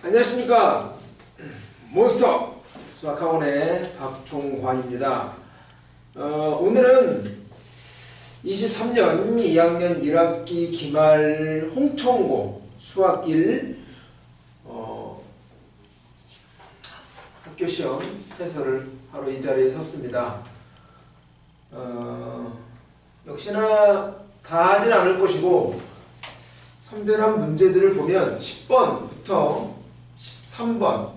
안녕하십니까. 몬스터 수학학원의 박종관입니다. 오늘은 23년 2학년 1학기 기말 홍천고 수학 1 학교 시험 해설을 하러 이 자리에 섰습니다. 역시나 다 하진 않을 것이고 선별한 문제들을 보면 10번부터 13번부터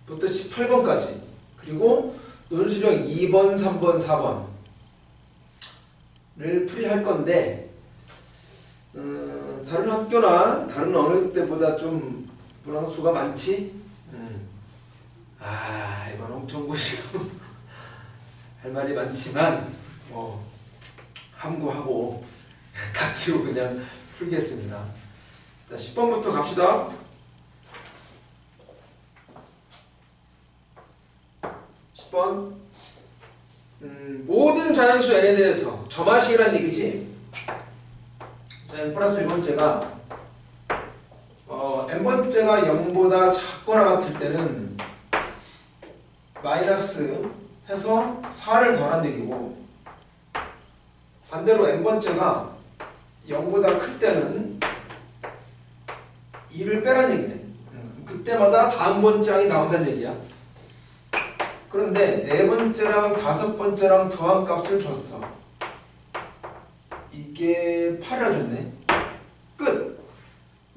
18번까지 그리고 논술형 2번, 3번, 4번을 풀이할 건데 다른 학교나 다른 어느 때보다 좀 문항 수가 많지? 이번 홍천고 시험 할 말이 많지만 함구하고 닥치고 그냥 풀겠습니다. 자, 10번부터 갑시다. 10번 모든 자연수 n에 대해서 점화식이라는 얘기지. 자, n 플러스 1번째가 n번째가 0보다 작거나 같을 때는 마이너스 해서 4를 더한 얘기고, 반대로 n번째가 0보다 클 때는 2를 빼란 얘기네. 그때마다 다음 번째항이 나온다는 얘기야. 그런데 네 번째랑 다섯 번째랑 더한 값을 줬어. 이게 8이라 줬네. 끝.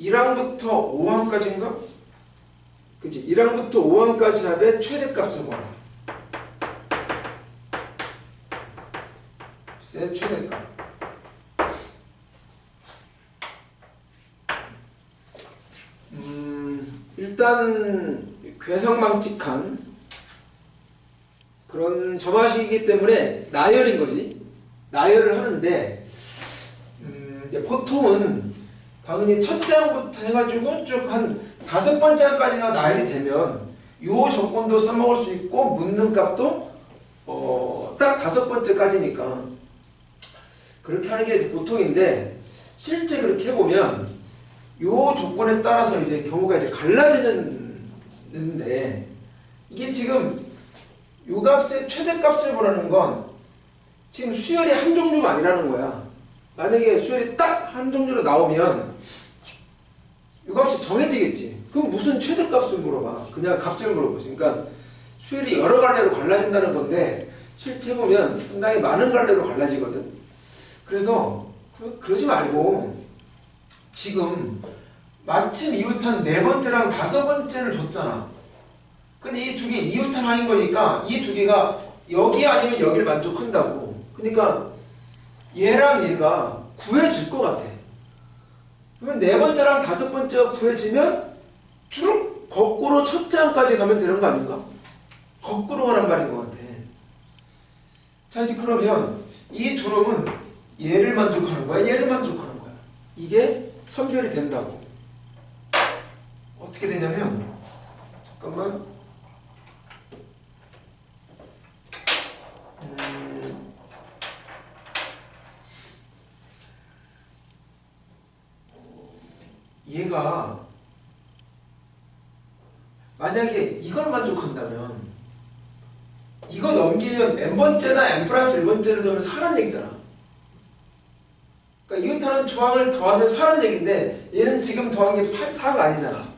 1항부터 5항까지인가? 그치? 1항부터 5항까지 합의 최대값을 구하라. 글쎄, 최대값. 일단 괴상망측한 그런 점화식이기 때문에 나열인 거지. 나열을 하는데 보통은 당연히 첫째 항부터 해가지고 쭉 한 5번째 항까지가 나열이 되면 요 조건도 써먹을 수 있고 묻는 값도 딱 5번째까지니까 그렇게 하는 게 보통인데, 실제 그렇게 해보면 요 조건에 따라서 이제 경우가 이제 갈라지는데, 이게 지금 요 값의 최대값을 보라는 건 지금 수열이 한 종류가 아니라는 거야. 만약에 수열이 딱 한 종류로 나오면 요 값이 정해지겠지. 그럼 무슨 최대값을 물어봐. 그냥 값을 물어보지. 그러니까 수열이 여러 갈래로 갈라진다는 건데 실제 보면 상당히 많은 갈래로 갈라지거든. 그래서 그러지 말고 지금 마침 이웃한 네 번째랑 다섯 번째를 줬잖아. 근데 이 두 개 이웃한 항인 거니까 이 두 개가 여기 아니면 여기를 만족한다고. 그러니까 얘랑 얘가 구해질 것 같아. 그러면 네 번째랑 다섯 번째가 구해지면 쭉 거꾸로 첫째 항까지 가면 되는 거 아닌가? 거꾸로 가란 말인 것 같아. 자, 이제 그러면 이 두 놈은 얘를 만족하는 거야? 얘를 만족하는 거야? 이게 선별이 된다고. 어떻게 되냐면, 잠깐만. 얘가 만약에 이걸 만족한다면 이거 넘기면 n번째나 n 플러스 1번째를 더하면 4란 얘기잖아. 그러니까 이웃하는 두 항을 더하면 4란 얘기인데 얘는 지금 더한 게 4가 아니잖아.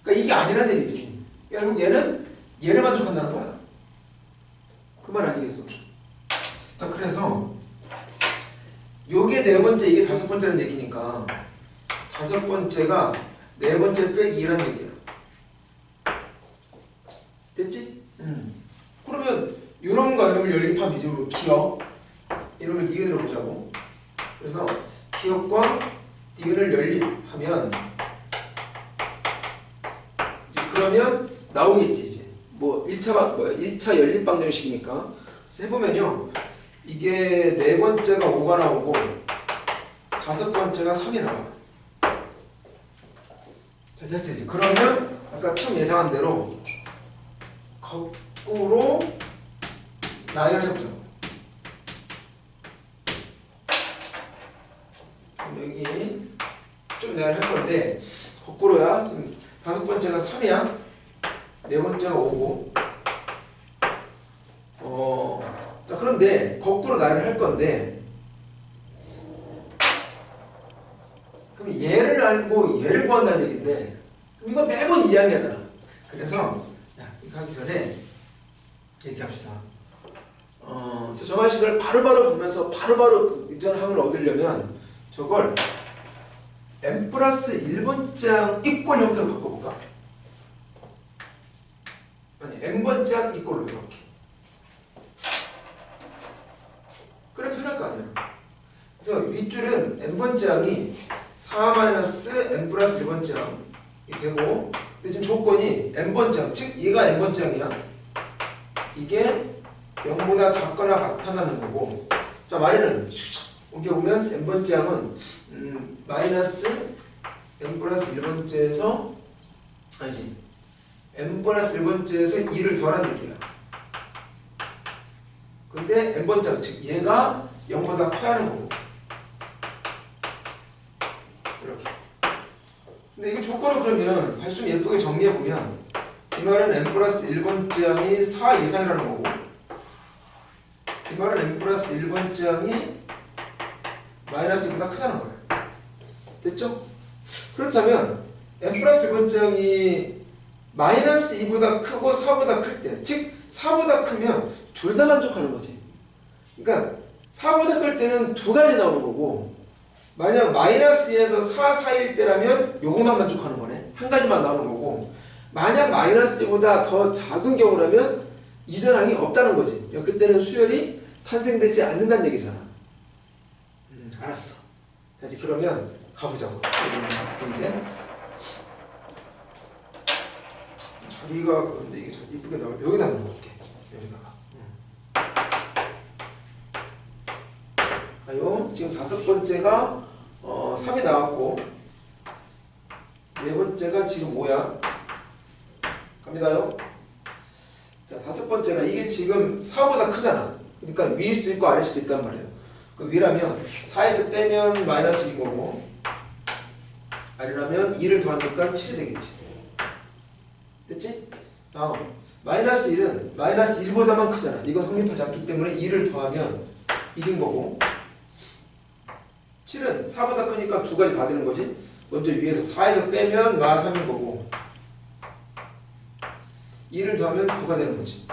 그러니까 이게 아니란 얘기지. 결국 얘는 얘를 만족한다는 거야. 그 말 아니겠어? 자, 그래서 요게 네 번째, 이게 다섯 번째라는 얘기니까 다섯 번째가 네 번째 빼기 2란 얘기야. 됐지? 그러면 이놈과 이놈을 연립하면 이름으로 기억, 이놈을 니은으로 보자고. 그래서 기억과 니은을 연립하면 그러면 나오겠지. 이제 뭐 1차 연립 방정식이니까. 그래서 해보면요, 이게 네 번째가 5가 나오고 다섯 번째가 3이 나와. 자, 됐어. 이제 그러면 아까 처음 예상한 대로 거꾸로 나열해보자. 여기 쭉 나열할 건데 거꾸로야. 지금 다섯 번째가 3이야. 네 번째가 5고. 자, 그런데 거꾸로 나열을 할 건데, 그럼 얘를 알고 얘를 구한다는 얘기인데, 그럼 이거 매번 이야기하잖아. 그래서 이거 하기 전에 얘기합시다. 저 정한식을 바로바로 보면서 바로바로 그 이전 항을 얻으려면 저걸 n 플러스 1번장 이꼴 형태로 바꿔볼까? 아니, n번장 이꼴로 이렇게. 그래 편할 거 아니야. 그래서 윗줄은 n번장이 4-n 플러스 1번장이 되고, 근데 지금 조건이 n번장, 즉 얘가 n번장이야. 이게 0보다 작거나 같다는 거고. 자, 말에는 옮겨보면 n번장은 마이너스 n 플러스 1번째에서 아니지 n 플러스 1번째에서 2를 더하는 얘기야. 근데 n번장, 즉 얘가 0보다 커야 하는 거고. 이렇게. 근데 이거 조건을 그러면 다시 좀 예쁘게 정리해보면 이 말은 n 플러스 1번장이 4 이상이라는 거고, 이 말은 n 플러스 1번장이 마이너스 2보다 크다는 거야. 됐죠? 그렇다면 n 플러스 1번장이 마이너스 2보다 크고 4보다 클 때, 즉 4보다 크면 둘 다 만족하는 거지. 그러니까 4보다 클 때는 두 가지 나오는 거고, 만약 마이너스 2에서 4 사이일 때라면 요것만 만족하는 거네. 한 가지만 나오는 거고, 만약 마이너스 2보다 더 작은 경우라면 이전항이 없다는 거지. 그때는 수열이 탄생되지 않는다는 얘기잖아. 알았어. 다시 그러면 가보자고. 이제 자리가 그런데 이게 좀 이쁘게 나올, 여기다 넣어볼게. 여기다가. 아요. 지금 다섯 번째가 3이 나왔고, 네 번째가 지금 5야. 갑니다요. 자, 다섯 번째가 이게 지금 4보다 크잖아. 그러니까 위일 수도 있고 아래일 수도 있단 말이에요. 그 위라면 4에서 빼면 마이너스 2거고, 아래라면 2를 더하니까 7이 되겠지. 됐지? 다음 마이너스 1은 마이너스 1보다만 크잖아. 이건 성립하지 않기 때문에 2를 더하면 1인 거고, 7은 4보다 크니까 두 가지 다 되는 거지. 먼저 위에서 4에서 빼면 마 3인 거고, 2를 더하면 9가 되는 거지.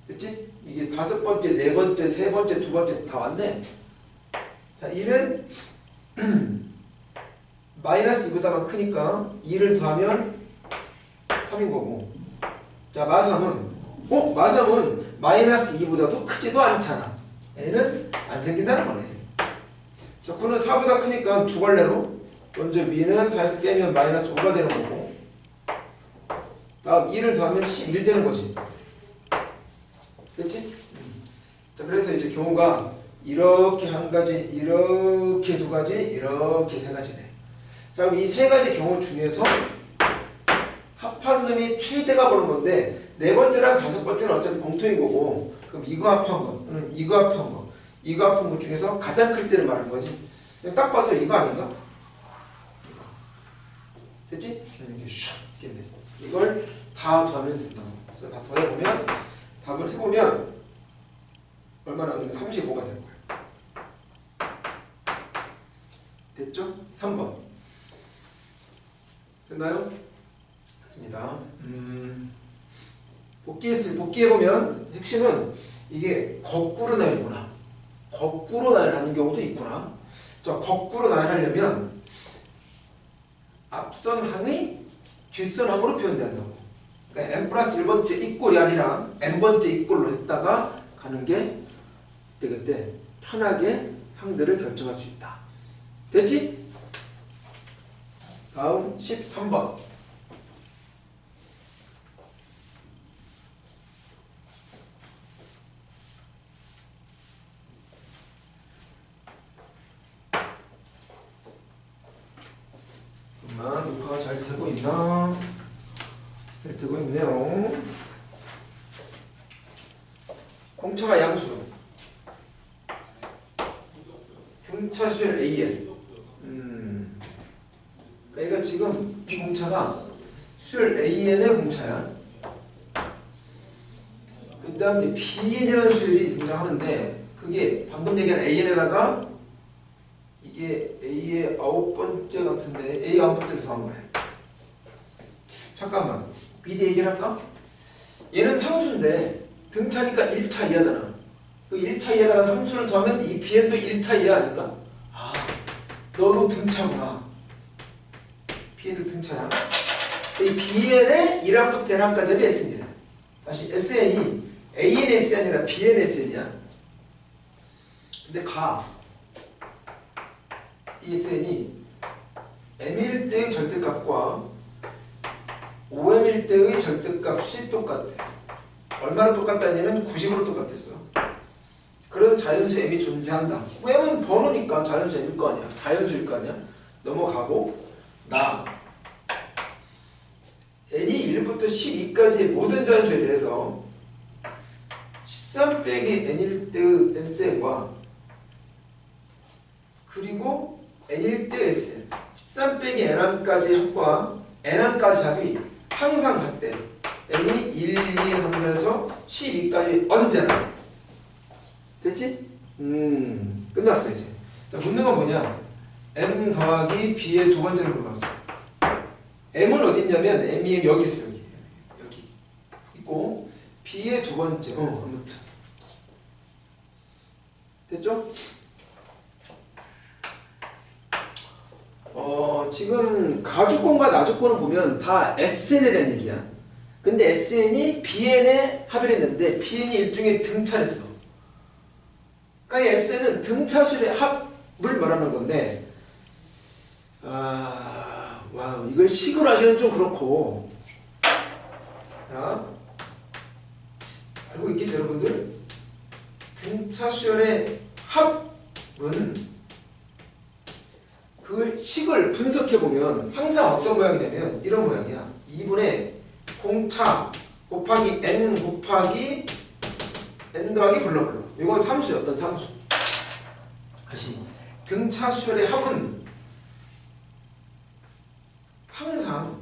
됐지? 이게 다섯 번째, 네 번째, 세 번째, 두 번째 다 왔네. 자, 1은 마이너스 2보다만 크니까 2를 더하면 3인 거고. 자, 마3은 마3은 마이너스 2보다도 크지도 않잖아. 얘는 안 생긴다는 거네. 자, 9는 4보다 크니까 두 갈래로 먼저 위는 4에서 빼면 마이너스 5가 되는 거고, 다음 2를 더하면 11 되는 거지. 됐지? 자, 그래서 이제 경우가 이렇게 한 가지, 이렇게 두 가지, 이렇게 세 가지네. 자, 그럼 이 세 가지 경우 중에서 합한 놈이 최대가 보는 건데, 네 번째랑 다섯 번째는 어차피 공통인 거고, 그럼 이거 합한 거, 또는 이거 합한 거, 이거 합한 것 중에서 가장 클 때를 말하는 거지. 딱 봐도 이거 아닌가? 됐지? 이렇게 슉 있겠네. 이걸 다 더하면 된다고. 그래서 다 더해보면, 답을 해보면 얼마나 나오면 35가 되는 거야. 됐죠? 3번. 됐나요? 됐습니다. 복귀해보면 핵심은 이게 거꾸로 나열이구나. 거꾸로 나열하는 경우도 있구나. 자, 거꾸로 나열하려면 앞선 항의 뒷선 항으로 표현된다고. 그러니까 n 플러스 1번째 이꼴이 아니라 n번째 이꼴로 했다가 가는 게 그때 편하게 항들을 결정할 수 있다. 됐지? 다음 13번. 녹화가 잘 되고 있나? 잘 되고 있네요. 공차가 양수. 등차수열 AN. 그러니까 지금 이 공차가 수열 AN의 공차야. 그 다음 이제 BN이라는 수열이 등장하는데 그게 방금 얘기한 AN에다가 이게 A의 9번째 같은데 A 9번째로 더한 거야. 잠깐만 미리 얘기를 할까? 얘는 상수인데 등차니까 1차 이하잖아. 그 1차 이하에다가 상수를 더하면 이 BN도 1차 이하 아닌가? 아, 너도 등차구나. BN도 등차야. 이 BN의 1항부터 n항까지 합이 SN이야. 다시 SN이 ANS이 아니라 BNSN이야. 근데 이 SN이 M일 때의 절대값과 OM일 때의 절대값이 똑같아. 얼마나 똑같다냐면 90으로 똑같았어. 그런 자연수 M이 존재한다. M은 번호니까 자연수 M일 거 아니야. 자연수일 거 아니야. 넘어가고 N이 1부터 12까지의 모든 자연수에 대해서 13 빼기 N일 때의 SN과 그리고 N일 때의 SN 13 빼기 N항까지 합과 N항까지 합이 항상 같대. N이 1, 2, 3, 4에서 12까지 언제나 됐지? 끝났어 이제. 자, 묻는 건 뭐냐? M 더하기 B의 두 번째를 물어봤어. M은 어디 있냐면 M이 여기 있어. 여기 있고 B의 두 번째 아무튼 됐죠? 지금 가주권과 나주권을 보면 다 SN에 대한 얘기야. 근데 SN이 BN에 합의를 했는데 BN이 일종의 등차랬어. 그러니까 이 SN은 등차수의 합을 말하는 건데 와, 이걸 식으로 하기는 좀 그렇고. 자, 알고 있겠죠, 여러분들? 등차수열의 합은 그 식을 분석해보면 항상 어떤 모양이냐면 이런 모양이야. 2분의 공차 곱하기 n 곱하기 n 더하기 블러블러. 이건 삼수야. 어떤 삼수. 다시 등차수열의 합은 항상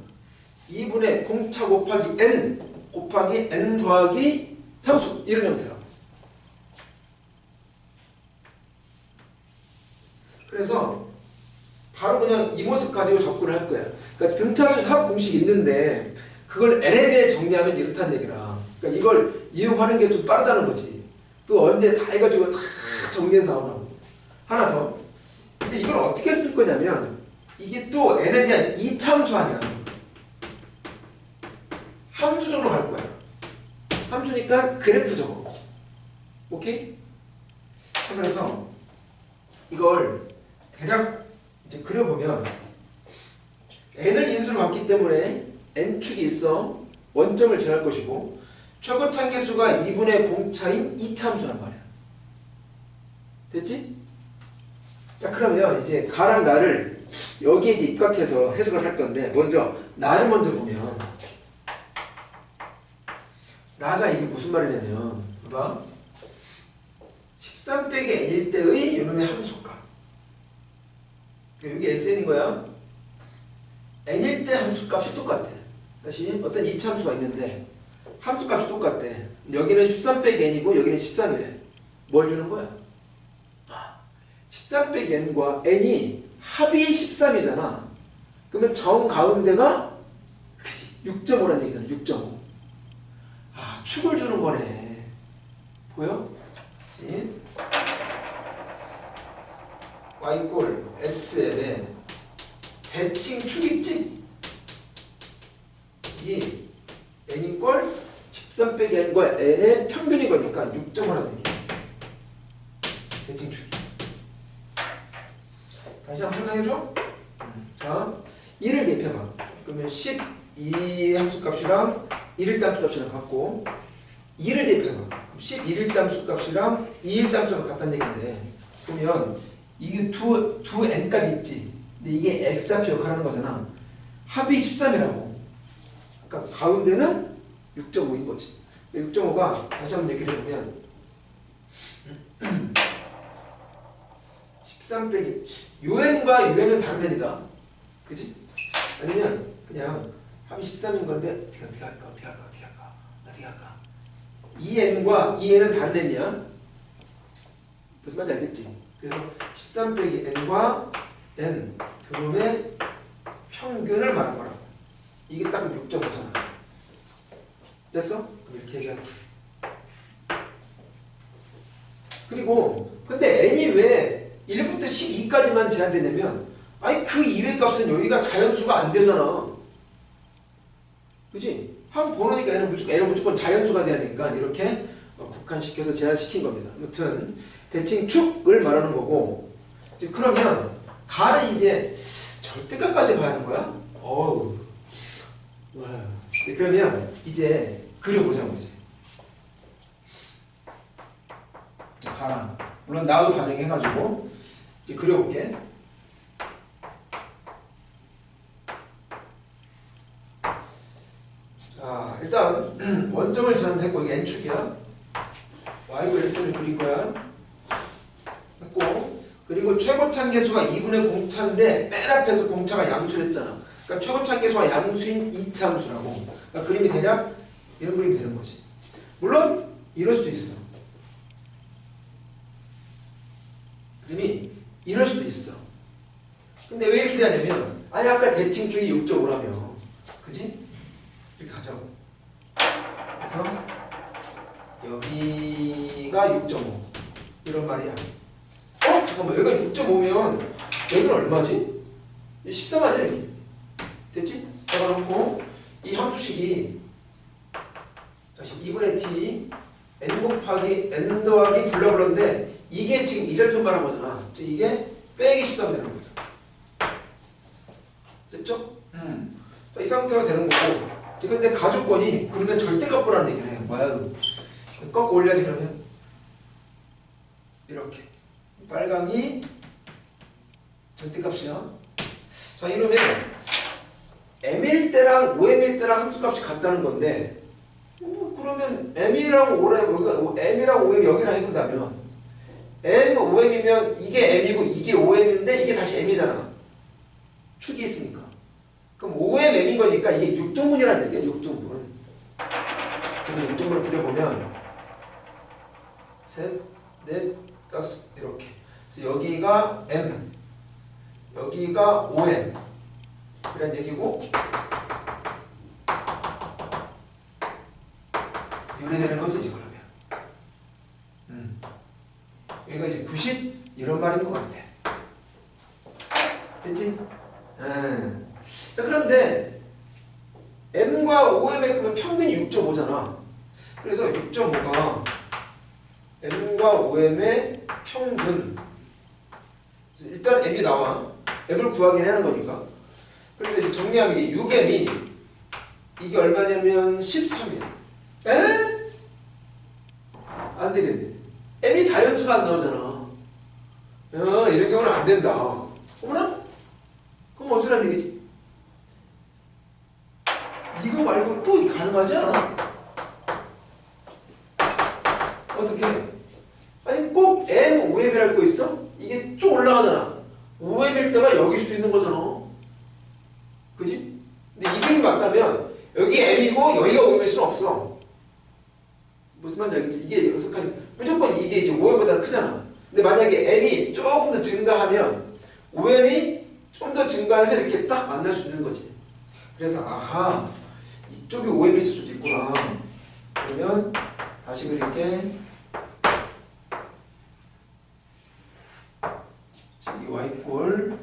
2분의 공차 곱하기 n 더하기 상수 이런 형태라. 그래서 바로 그냥 이 모습 가지고 접근을 할 거야. 그러니까 등차수 합 공식이 있는데 그걸 n에 대해 정리하면 이렇다는 얘기라. 그러니까 이걸 이용하는 게 좀 빠르다는 거지. 또 언제 다 해가지고 다 정리해서 나오라고. 하나 더. 근데 이걸 어떻게 쓸 거냐면 이게 또 n에 대한 이참수 아니야. 함수적으로 갈 거야. 함수니까 그래프 적어. 오케이? 자, 그래서 이걸 대략 이제 그려보면 n을 인수로 갖기 때문에 n축이 있어. 원점을 정할 것이고 최고차계수가 2분의 공차인 이차함수란 말이야. 됐지? 자, 그러면 이제 가랑 나를 여기에 이제 입각해서 해석을 할 건데 먼저 나를 먼저 보면 나가 이게 무슨 말이냐면 봐봐. 13 빼기 n일 때의 이놈의 함수값. 여기 SN인 거야. n일 때 함수값이 똑같아. 다시 어떤 이차함수가 있는데 함수값이 똑같대. 여기는 13 빼기 n이고 여기는 13이래. 뭘 주는 거야? 13 빼기 n과 n이 합이 13이잖아. 그러면 정 가운데가 그치 6.5라는 얘기잖아. 6.5. 축을 주는 거네. 보여? 그치? y 꼴 SL에 대칭 축 있지? 이 n이 꼴 13 빼기 n과 n의 평균이 거니까 6.5라는 얘기야. 대칭 축. 다시 한번 설명해줘. 자, 1을 대입해봐. 그러면 12 함수값이랑 1일 함수값이랑 같고 2를 대입해봐. 그럼 11일 함수값이랑 2일 함수랑 같다는 얘기인데 그러면 이게 두 n값이 있지. 근데 이게 x좌표 역할을 하는 거잖아. 합이 13이라고. 그러니까 가운데는 6.5인 거지. 6.5가 다시 한번 얘기를 해보면 13 빼기 UN과 UN은 다른 n이다. 그지? 아니면 그냥 합이 13인 건데 어떻게 할까? 이 n과 이 n은 다른 n이야. 무슨 말인지 알겠지? 그래서 13 빼기 n과 n 드럼의 평균을 말한 거라고. 이게 딱 6.5잖아. 됐어? 그럼 이렇게 얘기할게. 그리고 근데 n이 왜 1부터 12까지만 제한되냐면 아니 그 이외의 값은 여기가 자연수가 안 되잖아. 그치? 한번 보니까 n은 무조건 자연수가 돼야 되니까 이렇게 국한시켜서 제한시킨 겁니다. 아무튼 대칭 축을 말하는 거고, 그러면 가를 이제 절대값까지 봐야 하는 거야? 어우. 와. 그러면 이제 그려보자고 이제. 가라. 물론 나도 반영해가지고 이제 그려볼게. 자, 일단 원점을 제한했고 이게 n축이야. y고 s를 그릴 거야. 했고, 그리고 최고차 계수가 2분의 공차인데 맨 앞에서 공차가 양수를 했잖아. 그러니까 최고차 계수가 양수인 2차 함수라고. 그러니까 그림이 대략 이런 그림이 되는 거지. 물론 이럴 수도 있어. 그림이 이럴 수도 있어. 근데 왜 이렇게 되냐면 아니 아까 대칭축이 6.5라며. 그지? 이렇게 가자고. 그래서 여기가 6.5 이런 말이야. 잠깐만, 여기가 6.5면 여기는 얼마지? 13 아니야 여기? 됐지? 잡아놓고 이 함수식이 다시 2분의 t n 곱하기 n 더하기 블라블라인데 이게 지금 이 절편 말한 거잖아. 이게 빼기 13 되는 거죠. 됐죠? 자, 이 상태가 되는 거고, 근데 가족권이 그러면 절대값 보라는 얘기를 해. 뭐야? 꺾어 올려야지. 그러면 이렇게 빨강이 절대값이야. 자, 이러면 m일 때랑 5m일 때랑 함수값이 같다는 건데, 그러면 m이랑 5m 여기랑 해본다면 m 5m이면 이게 m이고 이게 5m인데 이게 다시 m이잖아. 축이 있으니까. 그럼 5m m인 거니까 이게 6등분이라는 얘기야. 6등분. 그래서 6등분을 그려보면 셋, 넷, 다섯 이렇게. 그래서 여기가 m, 여기가 5m 이런 얘기고, 이래 되는 거지 그러면. 여기가 이제 90 이런 말인 것 같아. 됐지? 그런데 m과 5m의 그러면 평균이 6.5잖아. 그래서 6.5가 m과 5m의 평균. 일단 m이 나와. m을 구하긴 하는 거니까. 그래서 이제 정리하면 이게 6m이 이게 얼마냐면 13이야. 에? 안 되겠네. m이 자연수가 안 나오잖아. 이런 경우는 안 된다. 어머나? 그럼 어쩌라는 얘기지? 이거 말고 또 가능하지 않아? 어떻게? 아니 꼭 m 5m이랄 거 있어? 이게 쭉 올라가잖아. 5m일 때가 여기 수도 있는 거잖아. 그지? 근데 이 그림이 맞다면 여기 m이고 여기가 5m일 수는 없어. 무슨 말인지 알겠지? 이게 6가지 무조건 이게 이제 5m보다 크잖아. 근데 만약에 m이 조금 더 증가하면 5m이 좀 더 증가해서 이렇게 딱 만날 수 있는 거지. 그래서 아하, 이쪽이 5m일 수도 있구나. 그러면 다시 그릴게. 이 y꼴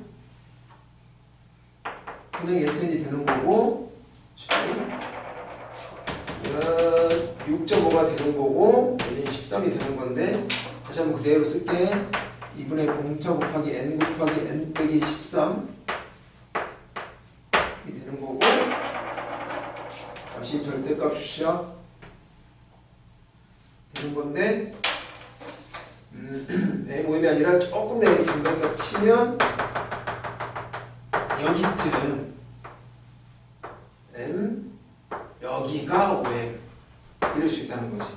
그냥 SN이 되는 거고, 6.5가 되는 거고, 13이 되는 건데, 다시 한번 그대로 쓸게. 2분의 공차 곱하기 n 곱하기 n 빼기 13이 되는 거고, 다시 절대값 시작 되는 건데, m 5m이 아니라 조금 더 여기 증가니까 치면 여기쯤 m 여기가 5m 이럴 수 있다는 거지.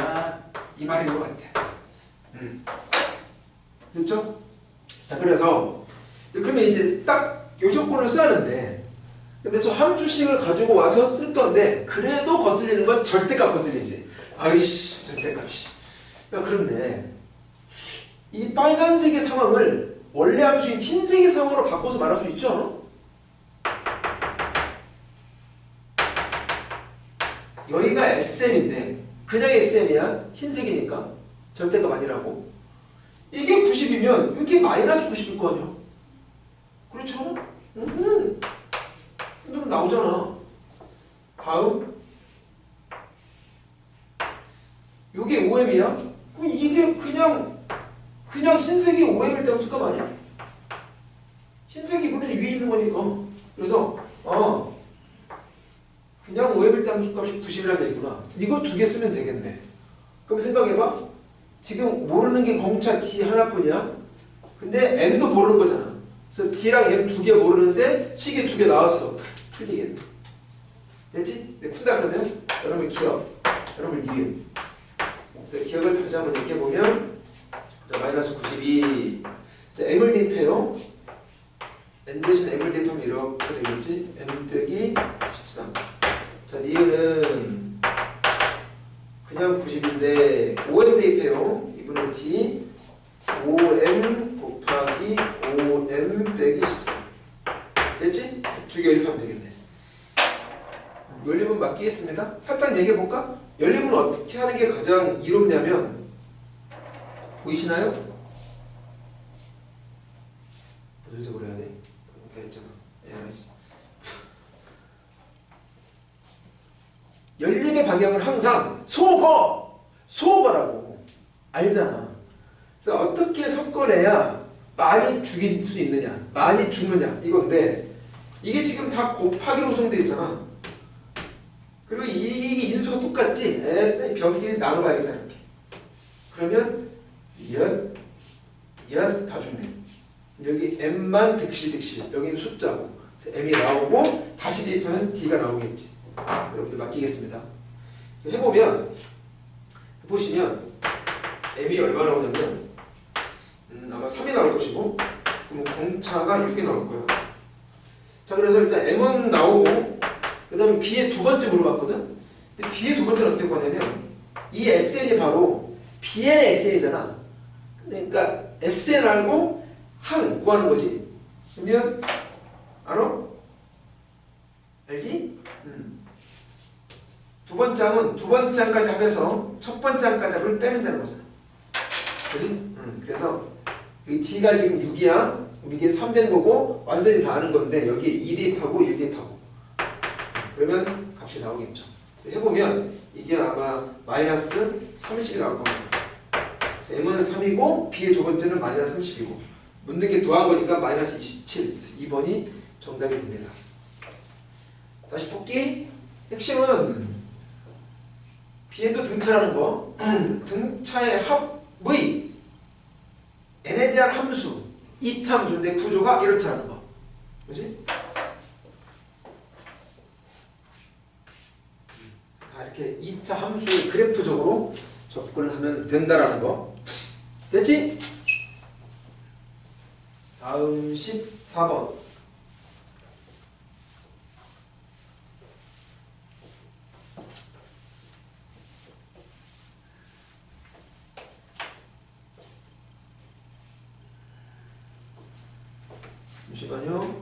야, 이 말인 것 같아. 됐죠? 자, 그래서 그러면 이제 딱 요 조건을 써야 하는데 근데 저 함수식을 가지고 와서 쓸 건데 그래도 거슬리는 건 절대값 거슬리지. 아이씨 절대값이. 야 그런데 이 빨간색의 상황을 원래 함수인 흰색의 상황으로 바꿔서 말할 수 있죠? 여기가 SM인데 그냥 SM이야. 흰색이니까 절대값 아니라고. 이게 90이면 이게 마이너스 90일 거 아니야. 그렇죠? 그럼 나오잖아. 다음 이게 5m이야? 그럼 이게 그냥 흰색이 5m일 때 함수값 아니야? 흰색이 이번에 위에 있는 거니까. 그래서 그냥 5m일 때 함수값이 90이라 돼 있구나. 이거 두 개 쓰면 되겠네. 그럼 생각해봐. 지금 모르는 게 공차 D 하나뿐이야. 근데 M도 모르는 거잖아. 그래서 D랑 M 두 개 모르는데 식이 두 개 나왔어. 풀리겠네. 됐지? 네, 푼다 그러면 여러분 기억, 여러분 니은. 그래서 기억을 다시 한번 얘기해보면 자, 마이너스 92. 자, M을 대입해요. N 대신 M을 대입하면 이렇게 되겠지? M 빼기 13. 자, 니은은 그냥 90인데 5M 대입해요. 2분의 T 5M 곱하기 5M 빼기 13. 됐지? 두 개 연립하면 되겠네. 연립은 맡기겠습니다. 살짝 얘기해볼까? 연립은 어떻게 하는 게 가장 이롭냐면 보이시나요? 무슨 색으로 해야 돼? 다 했잖아. 연립의 방향은 항상 소거라고 알잖아. 그래서 어떻게 섞어내야 많이 죽일 수 있느냐, 많이 죽느냐 이건데 이게 지금 다 곱하기로 구성되어 있잖아. 그리고 이게 인수가 똑같지? 변끼리 나눠봐야겠다 이렇게. 그러면 이한 다 죽네. 여기 m만 득실 여기는 숫자고 그래서 m이 나오고 다시 대입하면 d가 나오겠지. 여러분들 맡기겠습니다. 그래서 해보시면 m이 얼마 나오냐면 아마 3이 나올 것이고 그럼 공차가 6이 나올 거야. 자 그래서 일단 m은 나오고 그 다음에 b의 두 번째 물어봤거든. 근데 b의 두 번째는 어떻게 구하냐면 이 sn이 바로 bn의 sn이잖아. 그러니까 sn 알고 항 구하는 거지. 그러면 알아? 알지? 두 번째 항은 두 번째 항까지 합해서 첫 번째 항까지 합을 빼면 되는 거잖아. 그지? 그래서 이 d가 지금 6이야. 이게 3 된 거고 완전히 다 아는 건데 여기에 2 대입하고 1 대입하고 그러면 값이 나오겠죠. 그래서 해보면 이게 아마 마이너스 30이 나올 겁니다. 그래서 m은 3이고 b의 두 번째는 마이너스 30이고 묻는 게 더한 거니까 마이너스 27. 그래서 2번이 정답이 됩니다. 다시 뽑기. 핵심은 bn도 등차라는 거. 등차의 합의 n에 대한 함수 2차 함수인데 구조가 이렇다는 거. 그지? 다 이렇게 2차 함수의 그래프적으로 접근을 하면 된다라는 거. 됐지? 다음 14번. 잠시만요.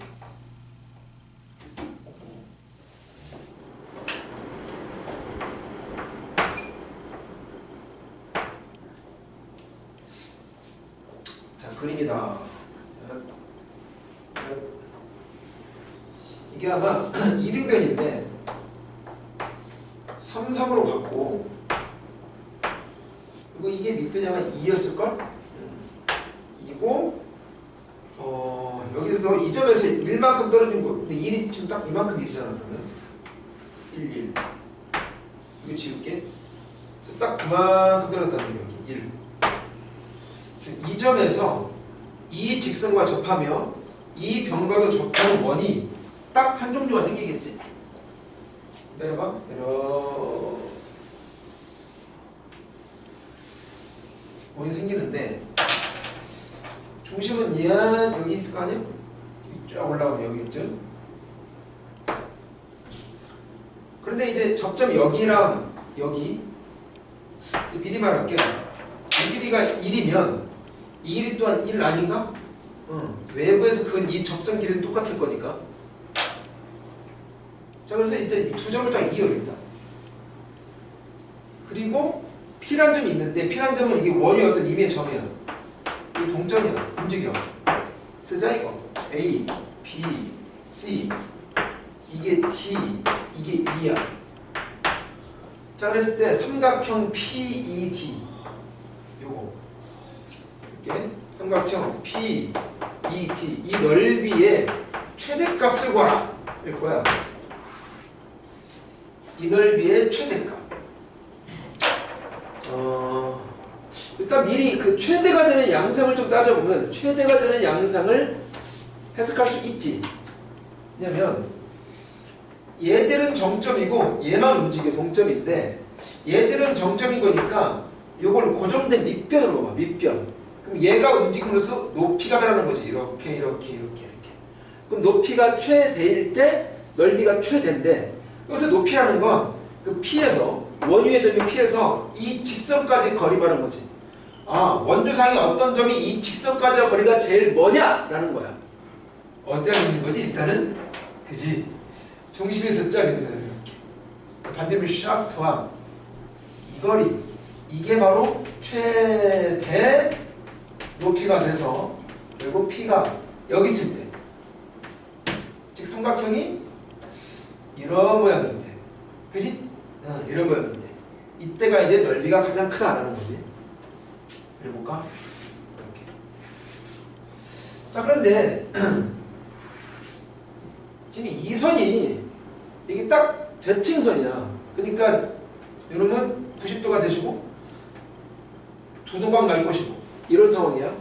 자, 그림이다. 이게 아마 2등변인데 3, 3으로 갔고 그리고 이게 밑변이 아마 2였을걸? 2고 여기서 이 점에서 1만큼 떨어진 거 근데 1이 지금 딱 이만큼 1이잖아. 그러면 1 이거 지울게. 그래서 딱 그만큼 떨어졌다는 게 여기 1. 이 점에서 이 직선과 접하며 이 변과도 접하는 원이 딱 한 종류가 생기겠지. 내려봐. 원이 생기는데 중심은 여기 있을 거 아니야? 쭉 올라오면 여기쯤. 그런데 이제 접점 여기랑 여기 미리 말할게. 이 길이가 1이면 이 길이 또한 1 아닌가? 외부에서 그은 이 접선 길이는 똑같을 거니까. 자, 그래서 이제 이 두 점을 딱 이어 일단. 그리고 P란 점이 있는데 P란 점은 이게 원이 어떤 임의의 점이야. 이게 동점이야. 움직여. 쓰자 이거. A, B, C. 이게 T, 이게 E야. 자, 그랬을 때 삼각형 PED. 요거. 이렇게 삼각형 PED. 이 넓이의 최대값을 구하라. 일 거야. 이 넓이의 최대값. 일단 미리 그 최대가 되는 양상을 좀 따져보면 최대가 되는 양상을 해석할 수 있지. 왜냐면 얘들은 정점이고 얘만 움직여 동점인데 얘들은 정점인 거니까 요걸 고정된 밑변으로 봐. 밑변. 그럼 얘가 움직임으로써 높이가 변하는 거지. 이렇게. 그럼 높이가 최대일 때 넓이가 최대인데 여기서 높이라는 건 그 P에서 원위의 점인 P에서 이 직선까지 거리 말하는 거지. 아, 원주상의 어떤 점이 이 직선까지의 거리가 제일 뭐냐라는 거야. 어디가 있는 거지? 일단은 그지. 중심에서 짝 있는 거잖아. 이렇게. 반대로 샤프함. 이 거리. 이게 바로 최대 높이가 돼서 결국 P가 여기 있을 때. 즉 삼각형이 이런 모양인데. 그지? 이런 모양인데. 이때가 이제 넓이가 가장 크다라는 거지. 그려볼까? 이렇게. 자, 그런데 지금 이 선이 이게 딱 대칭선이야. 그러니까 여러분 90도가 되시고 두도각 날 것이고 이런 상황이야.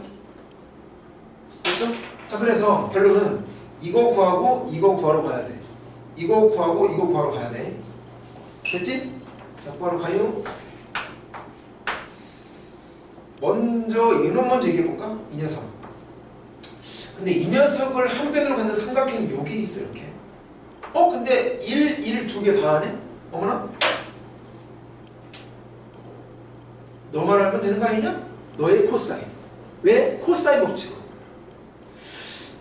그렇죠? 자, 그래서 결론은 이거 구하고 이거 구하러 가야 돼. 이거 구하고 이거 구하러 가야 돼. 됐지? 자, 구하러 가요. 먼저 이놈 먼저 얘기해볼까? 이 녀석. 근데 이 녀석을 한 변으로 갖는 삼각형이 여기 있어. 이렇게. 근데 1 두 개 다 하네? 어머나? 너만 알면 되는 거 아니냐? 너의 코사인. 왜? 코사인 법칙으로.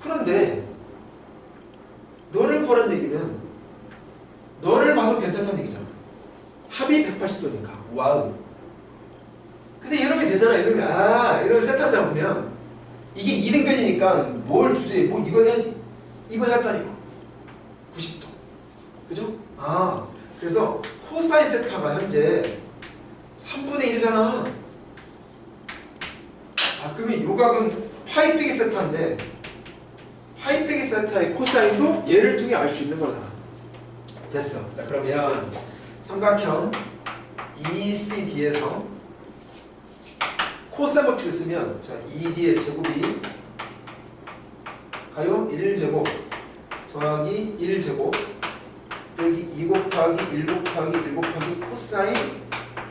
그런데 너를 보란 얘기는 너를 봐도 괜찮다는 얘기잖아. 합이 180도니까. 와우. 근데 이놈이 되잖아. 이놈이 세타 잡으면 이게 이등변이니까 뭘 주제, 뭐 이거 해야지. 이거 할 거 아니고 90도. 그죠? 그래서 코사인 세타가 현재 3분의 1이잖아. 그러면 요각은 파이 빼기 세타인데 파이 빼기 세타의 코사인도 얘를 통해 알 수 있는 거잖아. 됐어. 자, 그러면 삼각형 ECD에서 코사인 법칙을 쓰면 자, ED의 제곱이 가요? 1제곱 더하기 1제곱 여기 2 곱하기 1 곱하기 1 곱하기 코사인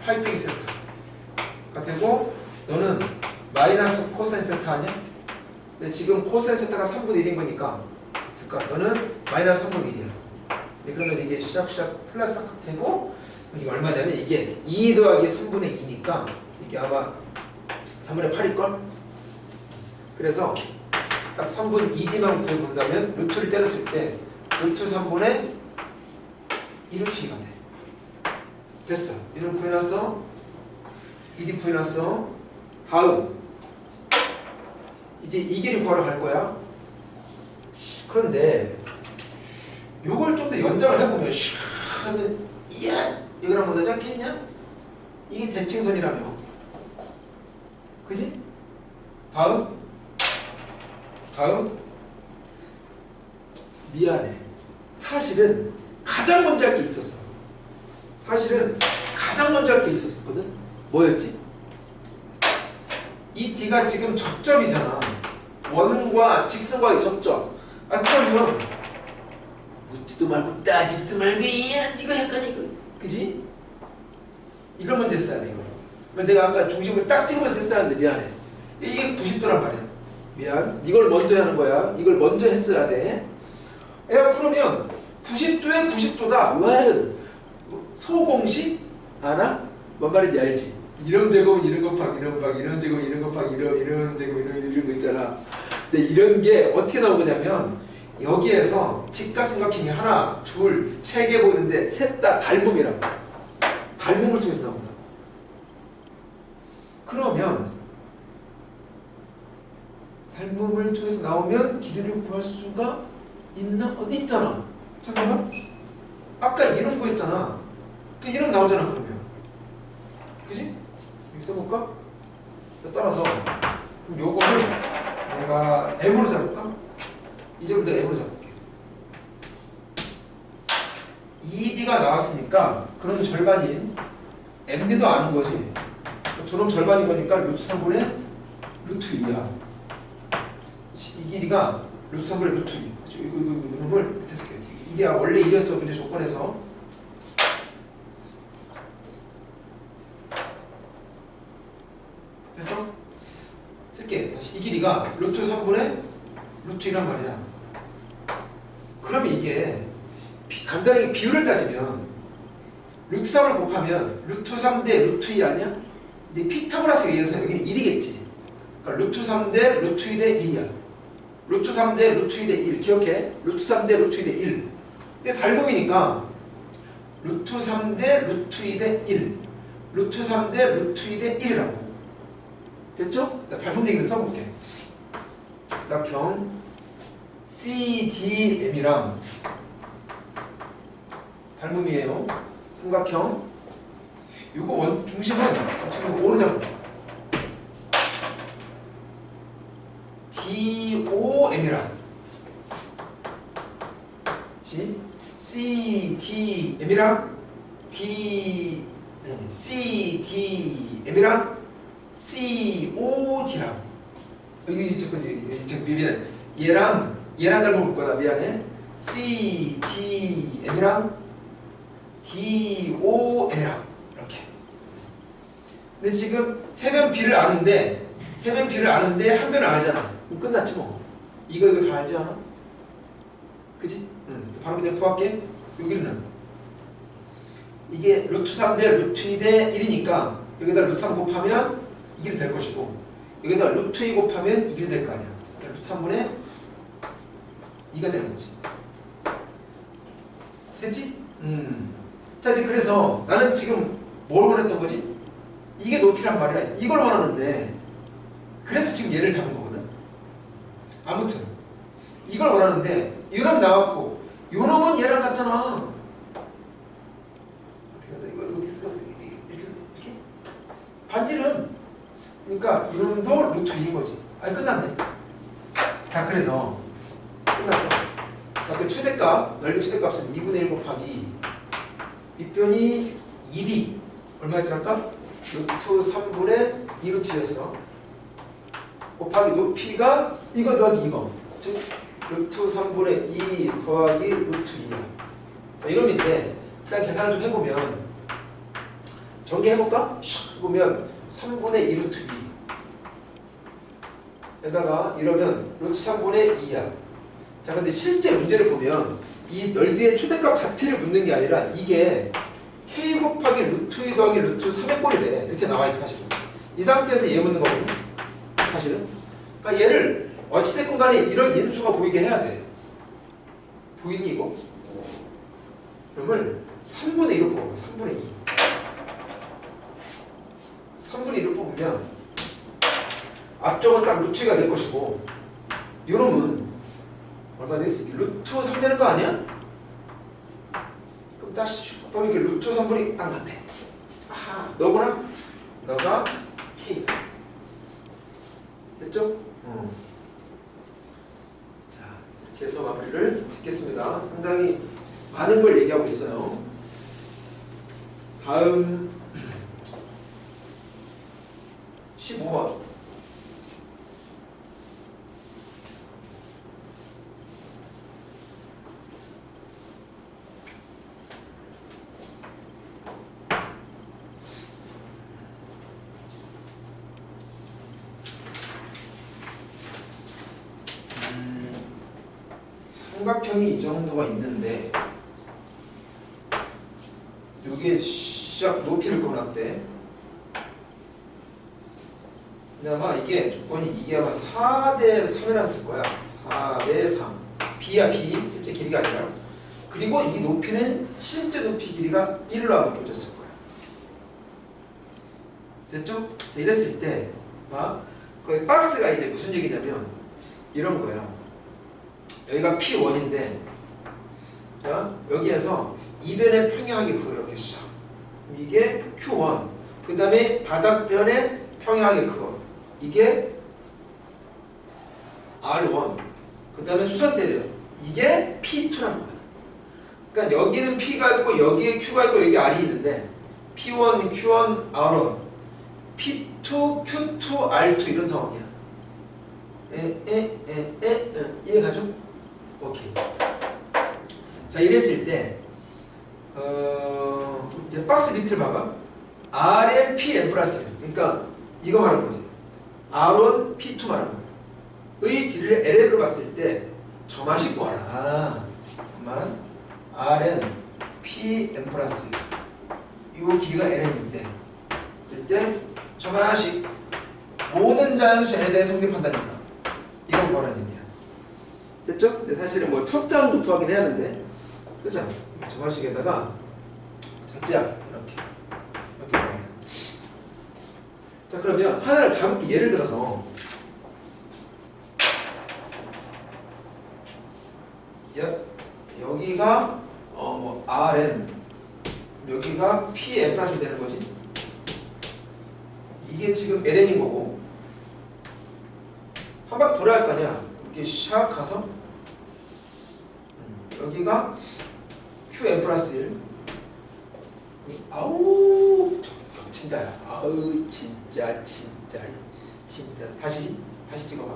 파이 빼기 세타가 되고 너는 마이너스 코사인 세타 아니야? 근데 지금 코사인 세타가 3분의 1인 거니까 너는 마이너스 3분의 1이야. 그러면 이게 샥샥 플러스 되고 이게 얼마냐면 이게 2 더하기 3분의 2니까 이게 아마 3분의 8일걸? 그래서 딱 3분 2D만 구해본다면 루트를 때렸을 때 루트 3분의 1루트가 돼. 됐어. 이름 구해놨어. 2D 구해놨어. 다음 이제 이 길이 구하러 갈 거야. 그런데 요걸 좀 더 연장을 해보면 슉 하면 이야 이거랑 뭐다지 않겠냐? 이게 대칭선이라며. 그지? 다음 미안해. 사실은 가장 먼저 할 게 있었어. 있었거든? 뭐였지? 이 D가 지금 접점이잖아. 원과 직선과의 접점. 그러면 묻지도 말고 따지지도 말고 이야 네가 약간 이거 그지? 이걸 먼저 했어야 돼. 이거 내가 아까 중심을 딱 찍으면서 했어야 하는데 미안해. 이게 90도란 말이야. 미안. 이걸 먼저 하는 거야. 이걸 먼저 했어야 돼. 야, 그러면 90도에 90도다. 왜? 소공식? 알아? 뭔 말인지 알지? 이런 제곱은 이런 곱하기 이런 곱하기 이런 제곱은 이런 곱하기 이런 제곱 이런 거 있잖아. 근데 이런 게 어떻게 나오냐면 여기에서 직각삼각형이 하나, 둘, 세 개 보이는데 셋 다 닮음이라고. 닮음을 통해서 나온다. 그러면 닮음을 통해서 나오면 길이를 구할 수가 있나? 어디 있잖아. 잠깐만. 아까 이런 거 있잖아. 그 이름 나오잖아. 그러면. 그지? 여기 써볼까? 따라서 그럼 요거를 내가 M으로 잡을까? 이제부터 M으로 잡을게. ED가 나왔으니까 그럼 절반인 MD도 아는 거지. 저놈 절반인 거니까 루트 3분의 루트 2야. 이 길이가 루트 3분의 루트 2. 이놈을 밑에 쓸게. 이게 원래 1이었어. 근데 조건에서. 됐어? 쓸게. 다시 이 길이가 루트 3분의 루트 2란 말이야. 그러면 이게 간단하게 비율을 따지면 루트 3을 곱하면 루트 3 대 루트 2 아니야? 근데 피타고라스에 의해서 여기는 1이겠지. 그러니까 루트 3 대 루트 2 대 1이야. 루트 3 대 루트 2 대 1. 기억해. 루트 3 대 루트 2 대 1. 근데 닮음이니까 루트 3 대 루트 2 대 1. 루트 3 대 루트 2 대 1이라고. 됐죠? 자, 닮음 얘기를 써볼게. 삼각형 CDM이랑 닮음이에요. 삼각형 요거 중심은 어차피 O로 잡을게. DOM이랑 CDM이랑 CDM이랑 COD랑 미안해. 얘랑 닮아볼 거다. 미안해. CDM이랑 DOM이랑 이렇게. 근데 지금 세변 B를 아는데 한 변을 알잖아. 그럼 끝났지 뭐. 이거 다 알지 않아? 그지? 바로 그냥 구할게. 여기는 이게 루트 3 대 루트 2 대 1이니까 여기다 루트 3 곱하면 이 길이 될 것이고 여기다 루트 2 곱하면 이 길이 될 거 아니야. 루트 3분의 2가 되는 거지. 됐지? 자, 이제 그래서 나는 지금 뭘 원했던 거지? 이게 높이란 말이야. 이걸 원하는데 그래서 지금 얘를 잡은 거거든. 아무튼 이걸 원하는데 이놈 나왔고 요놈은 얘랑 같잖아. 어떻게 해서 이거 어떻게 쓸까? 이렇게 반지름. 그러니까 이놈도 루트 2인 거지. 아니 끝났네. 자, 그래서 끝났어. 자, 그 최대값, 넓이 최대값은 2분의 1 곱하기 밑변이 2D 얼마였지 아까? 루트 3분의 2루트였어. 곱하기 높이가 이거 더하기 이거. 즉 루트 3분의 2 더하기 루트 2야. 자, 이놈인데 일단 계산을 좀 해보면 전개해볼까? 샥 해보면 3분의 2 루트 2 에다가 이러면 루트 3분의 2야. 자, 근데 실제 문제를 보면 이 넓이의 최대값 자체를 묻는 게 아니라 이게 k 곱하기 루트 2 더하기 루트 3의 꼴이래. 이렇게 나와있어 사실은. 이 상태에서 얘 묻는 거거든 사실은. 그러니까 얘를 어찌됐건 간에 이런 인수가 보이게 해야 돼. 보이니 이거? 그러면 3분의 1로 뽑아봐. 3분의 2 3분의 1로 뽑으면 앞쪽은 딱 루트 2가 될 것이고 요놈은 얼마 됐어? 루트 3 되는 거 아니야? 그럼 다시 보니까 루트 3분의 딱 맞네. 아하, 너구나? 너가 K다. 됐죠? 자, 이렇게 해서 마무리를 짓겠습니다. 상당히 많은 걸 얘기하고 있어요. 다음 15번. 삼각형이 이 정도가 있는데 요게 시작 높이를 꺼놨대. 근데 아마 이게 조건이 이게 아마 4대 3이라서 거야. 4대 3. B야 B. 실제 길이가 아니라. 그리고 이 높이는 실제 높이 길이가 1로 아마 주어졌을 거야. 됐죠? 자, 이랬을 때 그 박스가 이제 무슨 얘기냐면 이런 거야. 여기가 P1인데 자, 여기에서 이변의 평행하게 그어 이렇게 시작. 이게 Q1. 그 다음에 바닥변의 평행하게 그어. 이게 R1. 그 다음에 수선 때려. 이게 P2라는 거야. 그러니까 여기는 P가 있고 여기에 Q가 있고 여기 R이 있는데 P1, Q1, R1, P2, Q2, R2 이런 상황이야. 이해가죠? 오케이. 자, 이랬을 때 이제 박스 밑을 봐봐. Rn, Pn 플러스. 그러니까 이거 말하는 거지. R1, P2 말하는 거야. 의 길이를 LN으로 봤을 때 점화식 구하라. 잠깐만. Rn, Pn 플러스. 이 길이가 LN일 때 쓸 때 점화식 모든 자연수 n에 대해 성립한다니까. 이건 뭐라는 얘기야. 됐죠? 근데 사실은 뭐 첫 장부터 하긴 해야 하는데 그죠? 점화식에다가 첫째 이렇게 어떻게 해요? 자, 그러면 하나를 잡을게. 예를 들어서 여기가 뭐 Rn 여기가 Pn 플러스 되는 거지. 이게 지금 LN인 거고 한 바퀴 돌아야 할 거 아니야. 이렇게 샥 가서 여기가 Qn 플러스 1. 아우 겹친다. 아우 진짜 다시 찍어봐.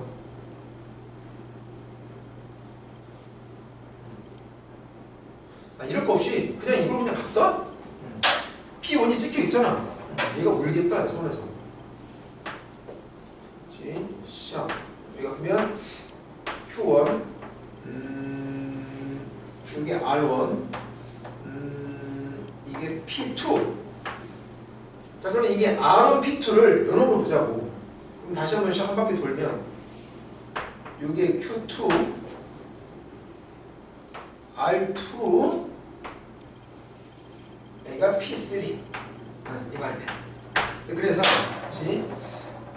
이럴 거 없이 그냥 이걸 그냥 갖다 P1이 찍혀 있잖아. 얘가 울겠다 손에서. 자, 여기가 그러면 Q1 여기 R1 이게 P2. 자, 그러면 이게 R1, P2를 요놈으로 보자고. 그럼 다시 한번 한 바퀴 돌면 이게 Q2 R2 얘가 P3 이 말이네. 그래서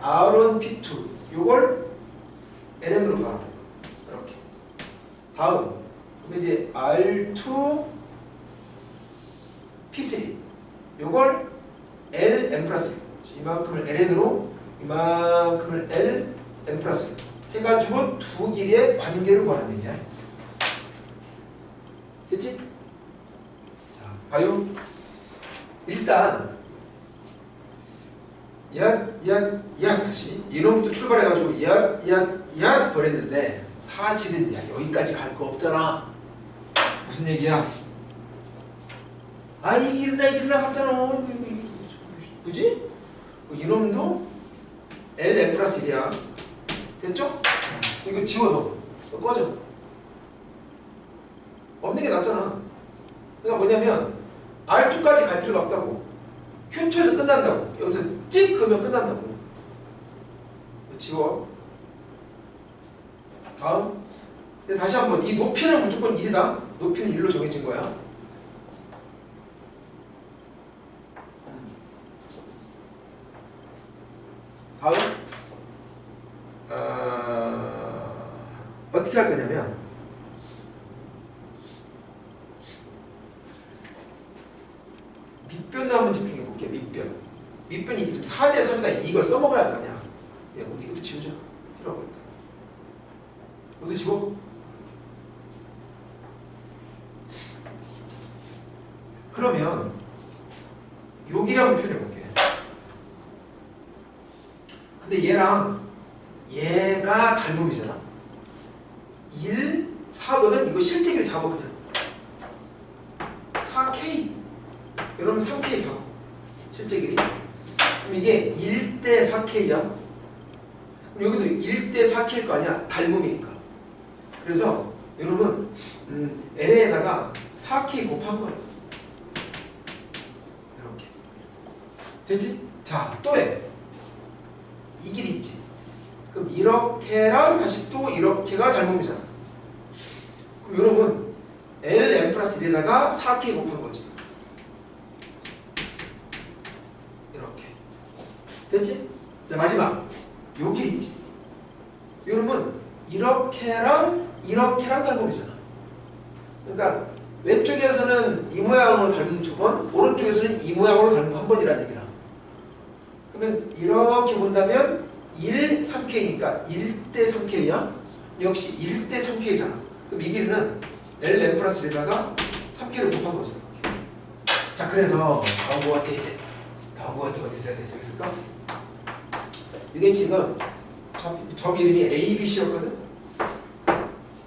R1, P2 요걸 LN으로 봐. 이렇게. 다음 그럼 이제 R2 P3 요걸 LN 플러스 이만큼을 LN으로 이만큼을 LN 플러스 해가지고 두 길이의 관계를 구하는 얘기야. 됐지? 자, 봐요. 일단 다시 이놈부터 출발해가지고 버렸는데 사실은 여기까지 갈 거 없잖아. 무슨 얘기야? 이 길이나 갔잖아. 그지? 이놈도 LN 플러스 1이야. 됐죠? 이거 지워둬. 꺼져. 없는 게 낫잖아. 그러니까 뭐냐면 R2까지 갈 필요가 없다고. Q2에서 끝난다고. 여기서 찍 그으면 끝난다고. 지워. 다음. 근데 다시 한번 이 높이는 무조건 1이다. 높이는 1로 정해진 거야. 다음. 어떻게 할 거냐면 밑변도 한번 집중해 볼게. 밑변이 이게 좀 4대 3이다. 이걸 써먹어야 할 거 아니야. 야, 이것도 지우자. 필요 없겠다. 이것도 지워. 그러면 여기를 한번 표현해 볼게. 근데 얘랑 얘가 닮음이잖아. 1, 4거든. 이거 실제 길이 잡아 그냥. 4K. 이러면 3K 잡아. 실제 길이. 그럼 이게 1대 4K야. 그럼 여기도 1대 4K일 거 아니야. 닮음이니까. 그래서 여러분 LA에다가 4K 곱한 거예요. 이렇게 되지? 자, 또 해. 이 길이 있지. 그럼 이렇게랑 다시 또 이렇게가 닮음이잖아. 그럼 여러분 LM 플러스 1에다가 4K 곱한 거지. 이렇게 됐지? 자, 마지막 요 길이 있지. 여러분 이렇게랑 이렇게랑 닮음이잖아. 그러니까 왼쪽에서는 이 모양으로 닮은 2번, 오른쪽에서는 이 모양으로 닮은 1번이라는 얘기다. 그러면 이렇게 본다면 1, 3K니까 1대 3K야? 역시 1대 3K잖아. 그럼 이 길이는 LM 플러스 1에다가 3K를 곱한 거죠. 자, 그래서 나온 거 같아. 이제 나온 거 같아. 어디 있어야 돼? 저기 있을까? 이게 지금 점 이름이 ABC였거든?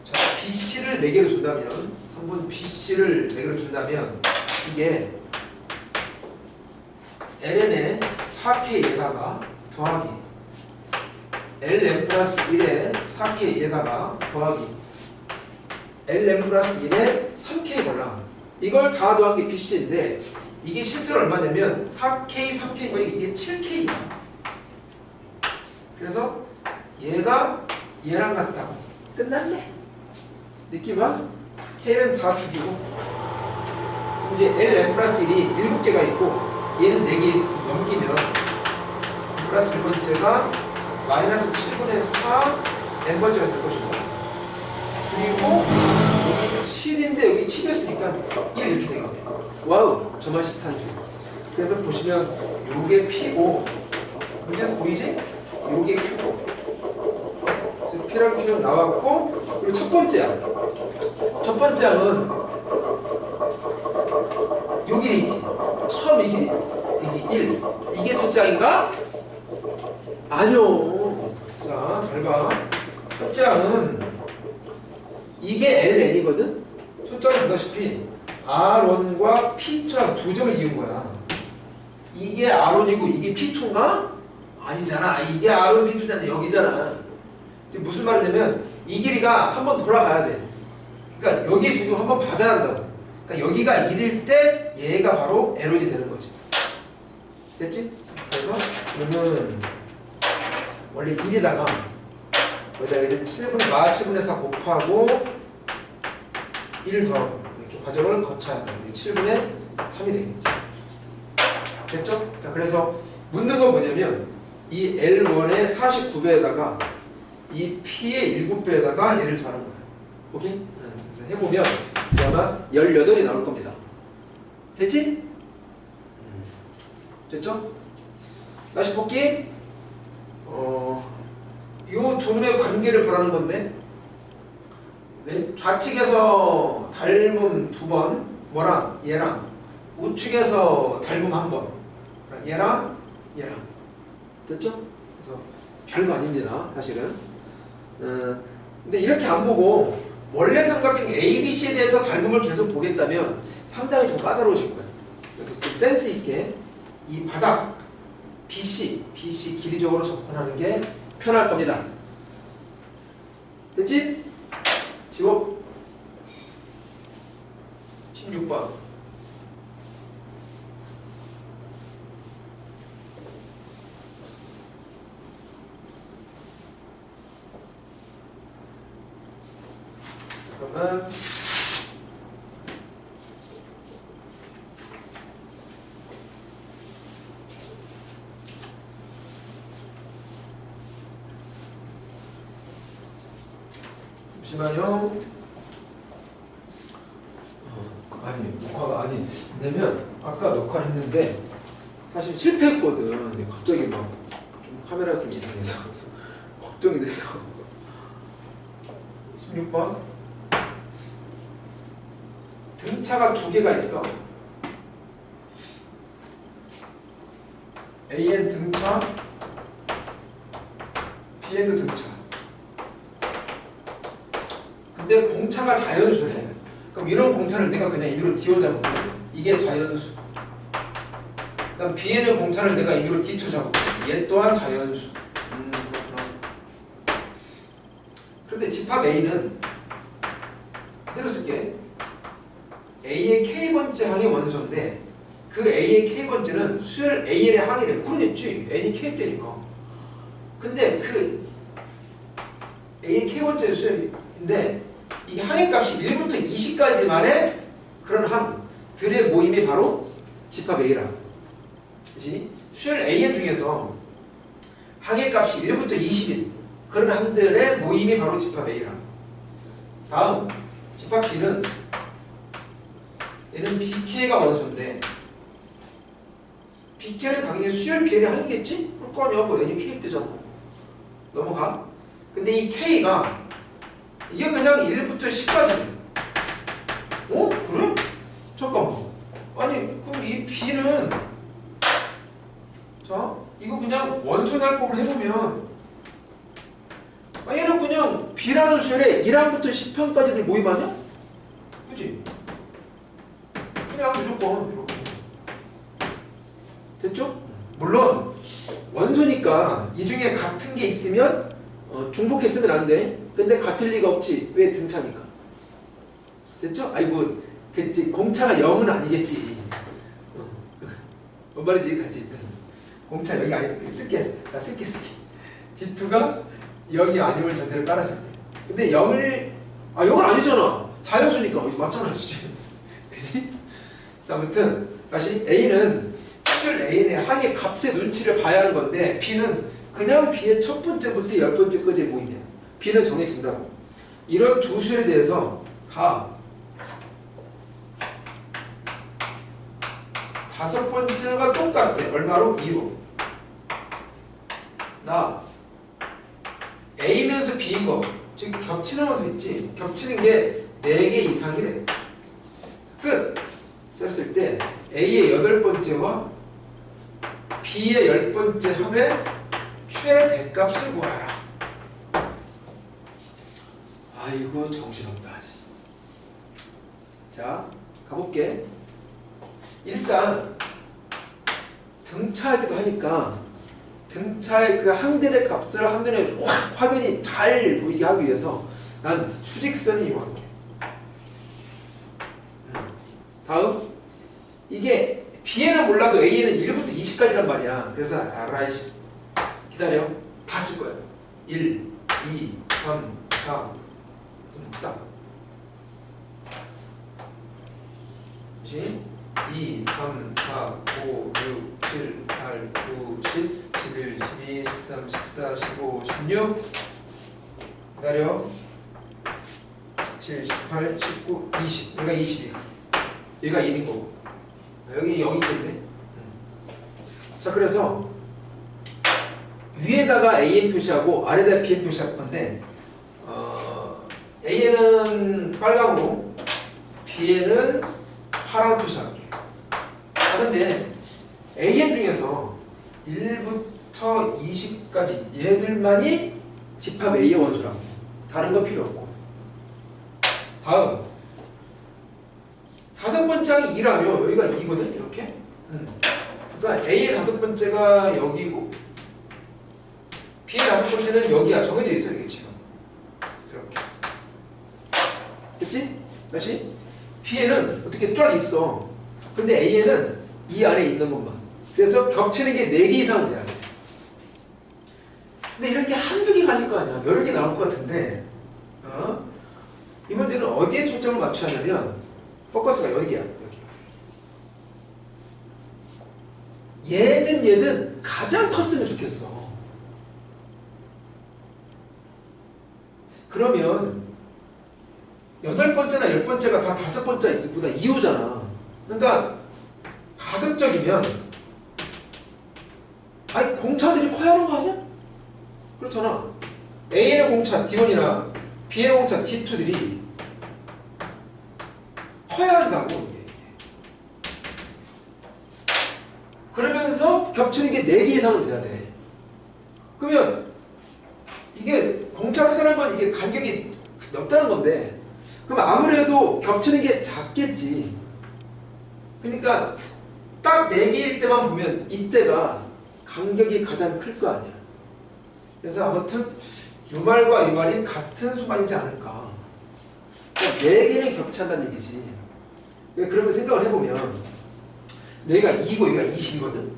자, BC를 4개로 준다면 3번 BC를 4개로 준다면 이게 LN의 4K에다가 더하기 LN 플러스 1에 4K에다가 더하기 LN 플러스 1에 3K 걸라. 이걸 다 더한 게 BC인데 이게 실제로 얼마냐면 4K, 3K가 이게 7K야. 그래서 얘가 얘랑 같다고. 끝났네. 느낌 와? K는 다 죽이고 이제 LN 플러스 1이 7개가 있고 얘는 4개 있어. 넘기면 플러스 1번째가 마이너스 7분의 4 n번째가 될 것이고 그리고 여기 7인데 여기 7이었으니까 1 이렇게 되겠네. 와우, 저만식 탄생. 그래서 보시면 요게 P고 문제에서 보이지? 요게 Q고 그래서 P랑 Q는 나왔고 그리고 첫 번째 항은 요 길이 있지. 처음 이 길이 이게 1. 이게 첫째 항인가? 아니요. 자, 잘 봐. 첫째 항은 이게 LN이거든? 첫째 항이 보다시피 R1과 P2랑 두 점을 이은 거야. 이게 R1이고 이게 P2인가? 아니잖아. 이게 R1, P2잖아. 여기잖아. 이제 무슨 말이냐면 이 길이가 한번 돌아가야 돼. 그러니까 여기에 중심 한번 받아야 한다고. 그러니까 여기가 1일 때 얘가 바로 L1이 되는 거지. 됐지? 그래서 그러면 원래 1에다가 여기다가 이제 7분의 4 곱하고 1을 더하고 이렇게 과정을 거쳐야 한다. 7분의 3이 되겠지. 됐죠? 자, 그래서 묻는 건 뭐냐면 이 L1의 49배에다가 이 P의 7배에다가 얘를 더하는 거야. 오케이? 그래서 해보면 아마 18이 나올 겁니다. 됐지? 됐죠? 다시 볼게. 요 두 놈의 관계를 보라는 건데 좌측에서 닮음 2번 뭐랑 얘랑 우측에서 닮음 1번 얘랑 됐죠? 그래서 별거 아닙니다 사실은. 근데 이렇게 안 보고 원래 삼각형 ABC에 대해서 닮음을 계속 보겠다면 상당히 좀 까다로우실 거예요. 그래서 좀 센스 있게 이 바닥 BC 길이적으로 접근하는 게 편할 겁니다. 됐지? 지워. 16번. 잠깐만. 잠시만요. 아니, 녹화가 아니. 왜냐면 아까 녹화를 했는데 사실 실패했거든. 근데 갑자기 막 좀 카메라가 좀 이상해서 그래서 걱정이 됐어. 16번. 등차가 2개가 있어. AN 등차, BN도 등차. 근데 공차가 자연수래. 그럼 이런 공차를 내가 그냥 위로 D로 잡을게. 이게 자연수. 그다음 BN의 공차를 내가 위로 D2 잡을게. 얘 또한 자연수. 그렇구나. 그런데 집합 A는 그대로 쓸게. A의 K번째 항의 원소인데 그 A의 K번째는 수열 AN의 항이래. 그러겠지. N이 K대니까. 근데 그 A의 K번째 수열인데 이 항의 값이 1부터 20까지만의 그런 항들의 모임이 바로 집합 A라. 그치? 수열 AN 중에서 항의 값이 1부터 20인 그런 항들의 모임이 바로 집합 A라. 다음 집합 B는 얘는 BK가 원소인데 BK는 당연히 수열 Bn의 항이겠지? 그거 아니야. 뭐 N이 K일 때잖아. 넘어가. 근데 이 K가 이게 그냥 1부터 10까지. 어? 그래? 잠깐만. 아니 그럼 이 B는 자 이거 그냥 원소날법을 해보면 얘는 그냥 B라는 수열에 1항부터 10항까지들 모임 아니야? 그치? 그냥 무조건 이렇게. 됐죠? 물론 원소니까 이 중에 같은 게 있으면 중복했으면 안 돼. 근데 같을 리가 없지. 왜? 등차니까. 됐죠? 아이고 그치 공차가 0은 아니겠지. 뭔 말인지 같지? 공차 여기 아니 쓸게. 자 쓸게. D2가 0이 아니면 전제를 깔았을 때. 근데 0은 아니잖아. 자연수니까 맞잖아. 그치? 그래서 아무튼 다시 A는 수열 A의 항의 값의 눈치를 봐야 하는 건데 B는 그냥 B의 첫 번째부터 10번째까지의 모임이야. B는 정해진다고. 이런 두 수열에 대해서 다 다섯 번째가 똑같대. 얼마로? 2로. 나 A면서 B인 거, 즉 겹치는 것도 있지. 겹치는 게 4개 이상이래. 끝. 쳤을 때 A의 8번째와 B의 10번째 합의 최대값을 구하라. 아이고 정신없다. 자 가볼게. 일단 등차하기도 하니까 등차의 그 항들의 값을 한눈에 확연히 잘 보이게 하기 위해서 난 수직선이 이용할게. 다음 이게 B에는 몰라도 A에는 1부터 20까지란 말이야. 그래서 알아이씨 기다려. 다 쓸 거야. 1, 2, 3, 4 딱. 그렇지? 2, 3, 4, 5, 6, 7, 8, 9, 10, 11, 12, 13, 14, 15, 16 기다려. 17, 18, 19, 20 여기가 20이야. 얘가 1인 거고 여기 0이 있겠네. 자 그래서 위에다가 AN 표시하고 아래에다 BN 표시할 건데 AN은 빨강으로 BN은 파란 표시할게. 근데 AN 중에서 1부터 20까지 얘들만이 집합 A의 원소라고. 다른 건 필요 없고. 다음 다섯 번째 항이 2라면 여기가 2거든 이렇게. 그러니까 A의 다섯 번째가 여기고 B의 다섯 번째는 여기야. 정해져 있어 이게 지금. 이렇게. 됐지? 다시 B에는 어떻게 쫙 있어. 근데 A에는 이 안에 있는 것만. 그래서 겹치는 게 4개 이상은 돼야 돼. 근데 이렇게 한두 개가 아닐 거 아니야. 여러 개 나올 것 같은데 이 문제는 어디에 초점을 맞춰야 하냐면 포커스가 여기야. 여기. 얘든 가장 컸으면 좋겠어. 그러면 8번째나 10번째가 다 5번째보다 이후잖아. 그러니까 가급적이면 공차들이 커야 하는 거 아니야? 그렇잖아. A의 공차 D1이나 B의 공차 D2들이 커야 한다고. 그러면서 겹치는 게 4개 이상은 돼야 돼. 그러면 이게 공차 크다는 건 이게 간격이 넓다는 건데 그럼 아무래도 겹치는 게 작겠지. 그러니까 딱 4개일 때만 보면 이때가 간격이 가장 클 거 아니야. 그래서 아무튼 이 말과 이 말이 같은 수반이지 않을까. 그러니까 4개는 겹친다는 얘기지. 그러면 생각을 해보면 여기가 2고 여기가 20이거든.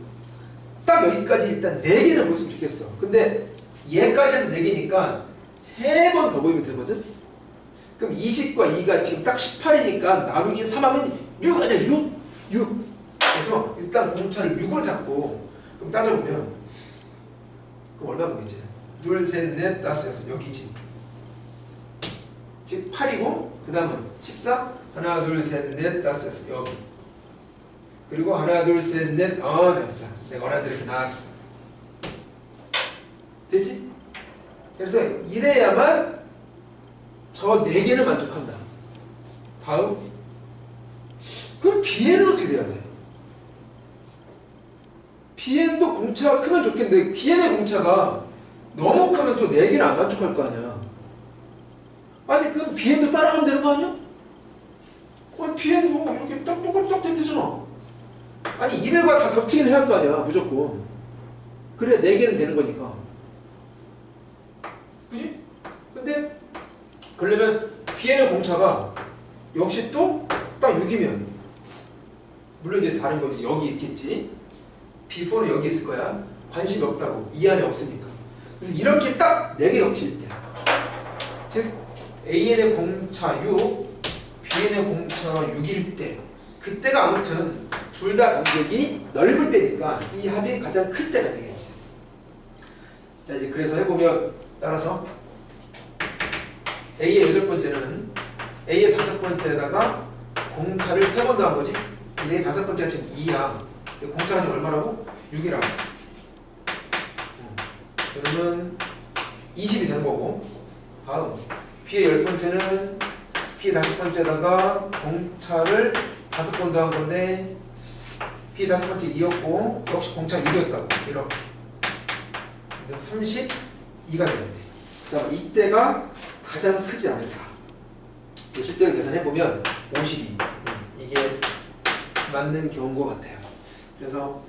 딱 여기까지 일단 4개는 보였으면 좋겠어. 근데 얘까지 해서 4개니까 3번 더 보이면 되거든. 그럼 20과 2가 지금 딱 18이니까 나누기 3하면 6 아니야. 6. 그래서 일단 공차를 6으로 잡고 그럼 따져보면 그럼 얼마 보이지? 둘, 셋, 넷, 다섯, 여섯 여기지. 즉 8이고 그 다음은 14 하나 둘 셋 넷 다섯 여섯 여기 그리고 하나 둘 셋 넷 됐어. 내가 원하는 대로 이렇게 나왔어. 됐지? 그래서 이래야만 저 4개는 만족한다. 다음 그럼 BN은 어떻게 돼야 돼? BN도 공차가 크면 좋겠는데 BN의 공차가 너무 크면 또 4개는 안 만족할 거 아니야. 아니 그럼 BN도 따라가면 되는 거 아니야? 아니 BN도 이렇게 딱 똑같딱 되잖아. 아니 이들과 다 겹치긴 해야 할 거 아니야 무조건. 그래 4개는 되는 거니까. 그지? 근데 그러려면 BN의 공차가 역시 또 딱 6이면 물론 이제 다른 거지. 여기 있겠지. B4는 여기 있을 거야. 관심이 없다고. 이 안에 없으니까. 그래서 이렇게 딱 4개 겹칠 때 즉 AN의 공차 6, BN의 공차가 6일 때 그때가 아무튼 둘 다 간격이 넓을 때니까 이 합이 가장 클 때가 되겠지. 자 이제 그래서 해보면 따라서 A의 8번째는 A의 5번째에다가 공차를 3번 더한 거지. 근데 5번째가 지금 2야. 근데 공차가 지금 얼마라고? 6이라고. 그러면 20이 되는 거고. 다음 B의 10번째는 B의 5번째에다가 공차를 5번 더한 건데 B의 5번째 2였고 역시 공차 6이었다고. 이렇게 32가 되는데 자 이때가 가장 크지 않을까. 실제로 계산해보면 52 이게 맞는 경우인 것 같아요. 그래서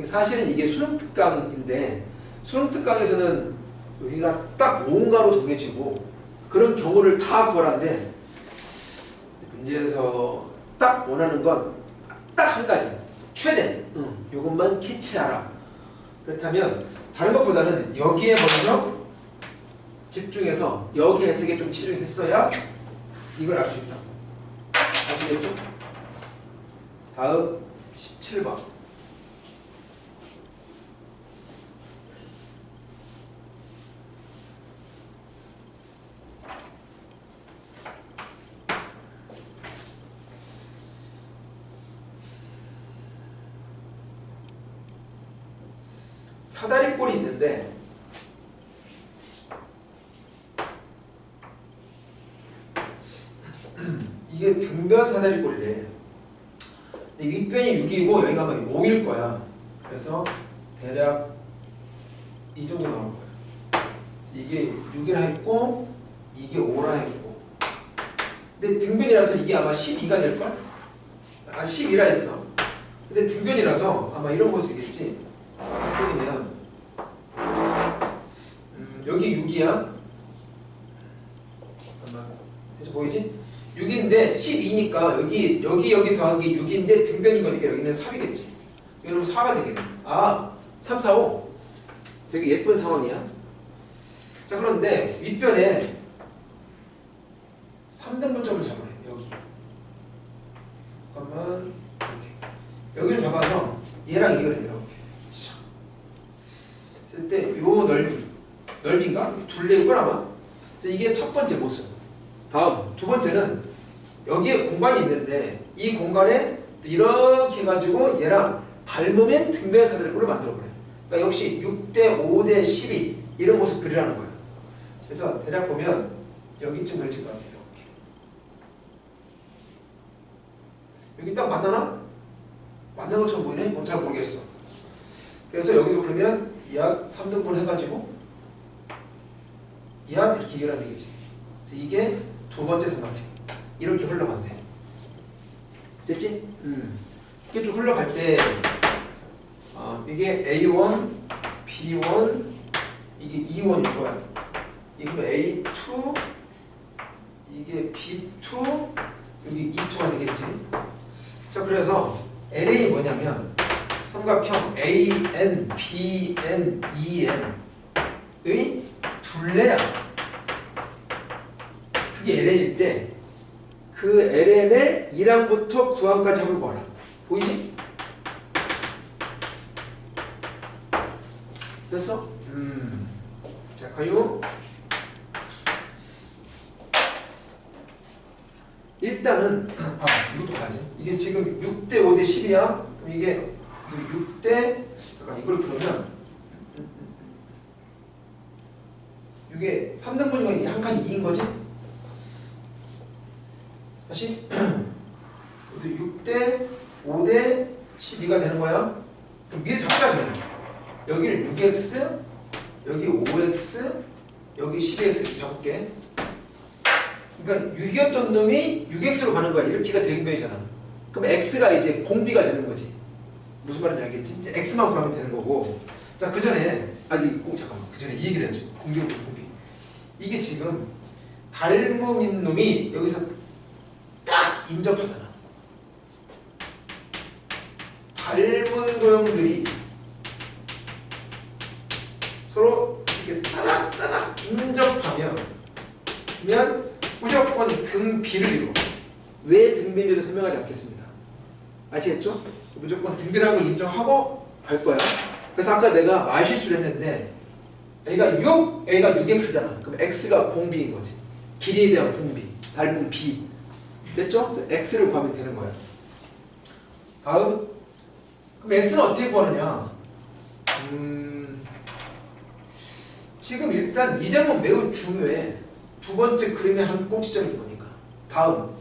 사실은 이게 수능특강인데 수능특강에서는 여기가 딱 뭔가로 정해지고 그런 경우를 다 구하라는데 문제에서 딱 원하는 건 딱 한 가지 최대 이것만 캐치하라. 그렇다면 다른 것보다는 여기에 먼저 집중해서 여기 해석에 좀 치중했어야 이걸 알 수 있다. 아시겠죠? 다음 17번 사다리꼴이 있는데 이게 등변 사다리꼴이래. 윗변이 6이고 여기가 아마 5일 거야. 그래서 대략 이 정도 나올 거야. 이게 6이라 했고 이게 5라 했고 근데 등변이라서 이게 아마 12가 될걸? 12라 했어. 근데 등변이라서 아마 이런 모습이겠지. 등변이면 여기 6이야. 잠깐만 대체 보이지? 6인데 12니까 여기 더한 게 6인데 등변인 거니까 여기는 3이겠지. 여기는 4가 되겠네. 3, 4, 5 되게 예쁜 상황이야. 자 그런데 윗변에 3등분점을 잡으래. 여기 잠깐만 이렇게 여기를 잡아서 얘랑 이거를 이렇게 그때 요 넓이인가? 둘레이걸 아마. 그래서 이게 첫 번째 모습. 다음 두 번째는 여기에 공간이 있는데 이 공간에 이렇게 해가지고 얘랑 닮으면 등변 사다리꼴을 만들어버려요. 그러니까 역시 6대 5대 12 이런 모습 그리라는 거예요. 그래서 대략 보면 여기쯤 그려질 것 같아요. 이렇게. 여기 딱 만나나? 만난 것처럼 보이네? 잘 모르겠어. 그래서 여기도 그러면 약 3등분 해가지고 약 이렇게 이해라 되겠지. 그래서 이게 두 번째 삼각형. 이렇게 흘러간대. 됐지? 이게 쭉 흘러갈 때 이게 A1, B1, 이게 E1일 거야. 이게 A2, 이게 B2 여기 E2가 되겠지. 자, 그래서 LA 뭐냐면 삼각형 AN, BN, EN의 둘레야. 그게 LN일 때 그 LN의 1항부터 9항까지 합을 구하라. 보이지? 됐어? 자, 가요. 일단은 이것도 봐야지. 이게 지금 6대 5대 10이야. 그럼 이게 6대 잠깐 이걸 그러면 이게 3등분이가 이 한 칸이 2인 거지? 다시 6대 5대 12가 되는 거야. 그럼 미리 잡자 그냥. 여기를 6x, 여기 5x, 여기 12x 이렇게 잡을게. 그러니까 6이었던 놈이 6x로 가는 거야. 이렇게가 대응변이잖아. 그럼 x가 이제 공비가 되는 거지. 무슨 말인지 알겠지? 이제 x만 구하면 되는 거고. 자, 그 전에 잠깐만. 그 전에 이 얘기를 해야지. 공비가 무슨 공비? 이게 지금 닮음인 놈이 여기서 딱 인접하잖아. 닮은 도형들이 서로 이렇게 따닥따닥 인접하면 무조건 등비를 이루어. 왜 등비인지를 설명하지 않겠습니다. 아시겠죠? 무조건 등비라는 걸 인정하고 갈 거야. 그래서 아까 내가 말실수를 했는데 A가 6, A가 6x잖아. 그럼 x가 공비인 거지. 길이에 대한 공비, 닮은 b. 됐죠? 그래서 x를 구하면 되는 거야. 다음. 그럼 x는 어떻게 구하느냐? 지금 일단 이 점은 매우 중요해. 두 번째 그림의 한 꼭지점인 거니까. 다음.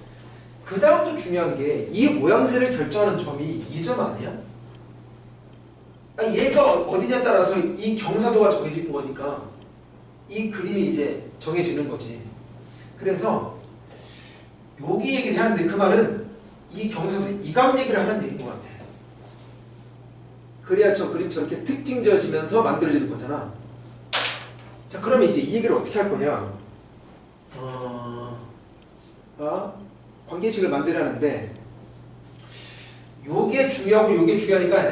그 다음도 중요한 게 이 모양새를 결정하는 점이 이 점 아니야? 아니, 얘가 어디냐에 따라서 이 경사도가 정해진 거니까 이 그림이 이제 정해지는 거지. 그래서 여기 얘기를 하는데 그 말은 이 경사도 이감 얘기를 하는 얘기인 것 같아. 그래야 저 그림 저렇게 특징 지어지면서 만들어지는 거잖아. 자, 그러면 이제 이 얘기를 어떻게 할 거냐? 관계식을 만들려는데 요게 중요하고 요게 중요하니까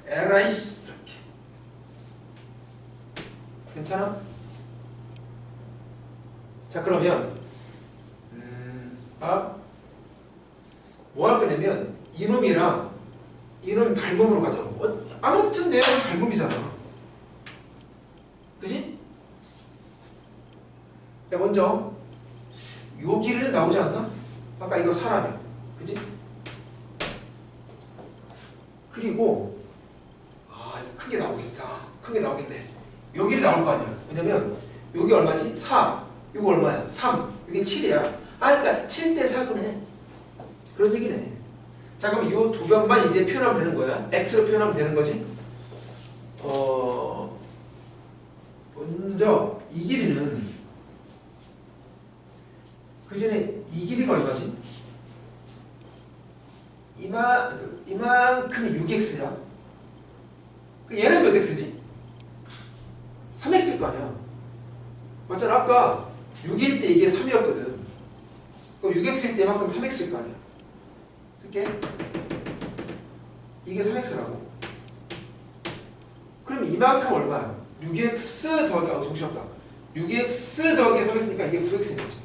LI 이렇게 괜찮아? 자, 그러면 뭐 할 거냐면 이놈이랑 이놈 닮음으로 가자. 아무튼 내용은 닮음이잖아. 그지? 야, 먼저 요 길이는 나오지 않나? 아까 이거 사람이야. 그지? 그리고 이거 큰 게 나오겠다. 큰 게 나오겠네. 여기를 나올 거 아니야. 왜냐면 여기 얼마지? 4. 이거 얼마야? 3. 이게 7이야. 그러니까 7대 4구네. 그런 얘기네. 자, 그럼 이 두 변만 이제 표현하면 되는 거야. x로 표현하면 되는 거지. 먼저 이 길이는 그 전에 이 길이가 얼마지? 이만큼이 6x야. 얘는 몇 x지? 3x일 거 아니야. 맞잖아. 아까 6일 때 이게 3이었거든. 그럼 6x일 때 이만큼 3x일 거 아니야. 쓸게. 이게 3x라고. 그럼 이만큼 얼마야? 6x 더하기, 정신없다. 6x 더하기 3x니까 이게 9x인 거지.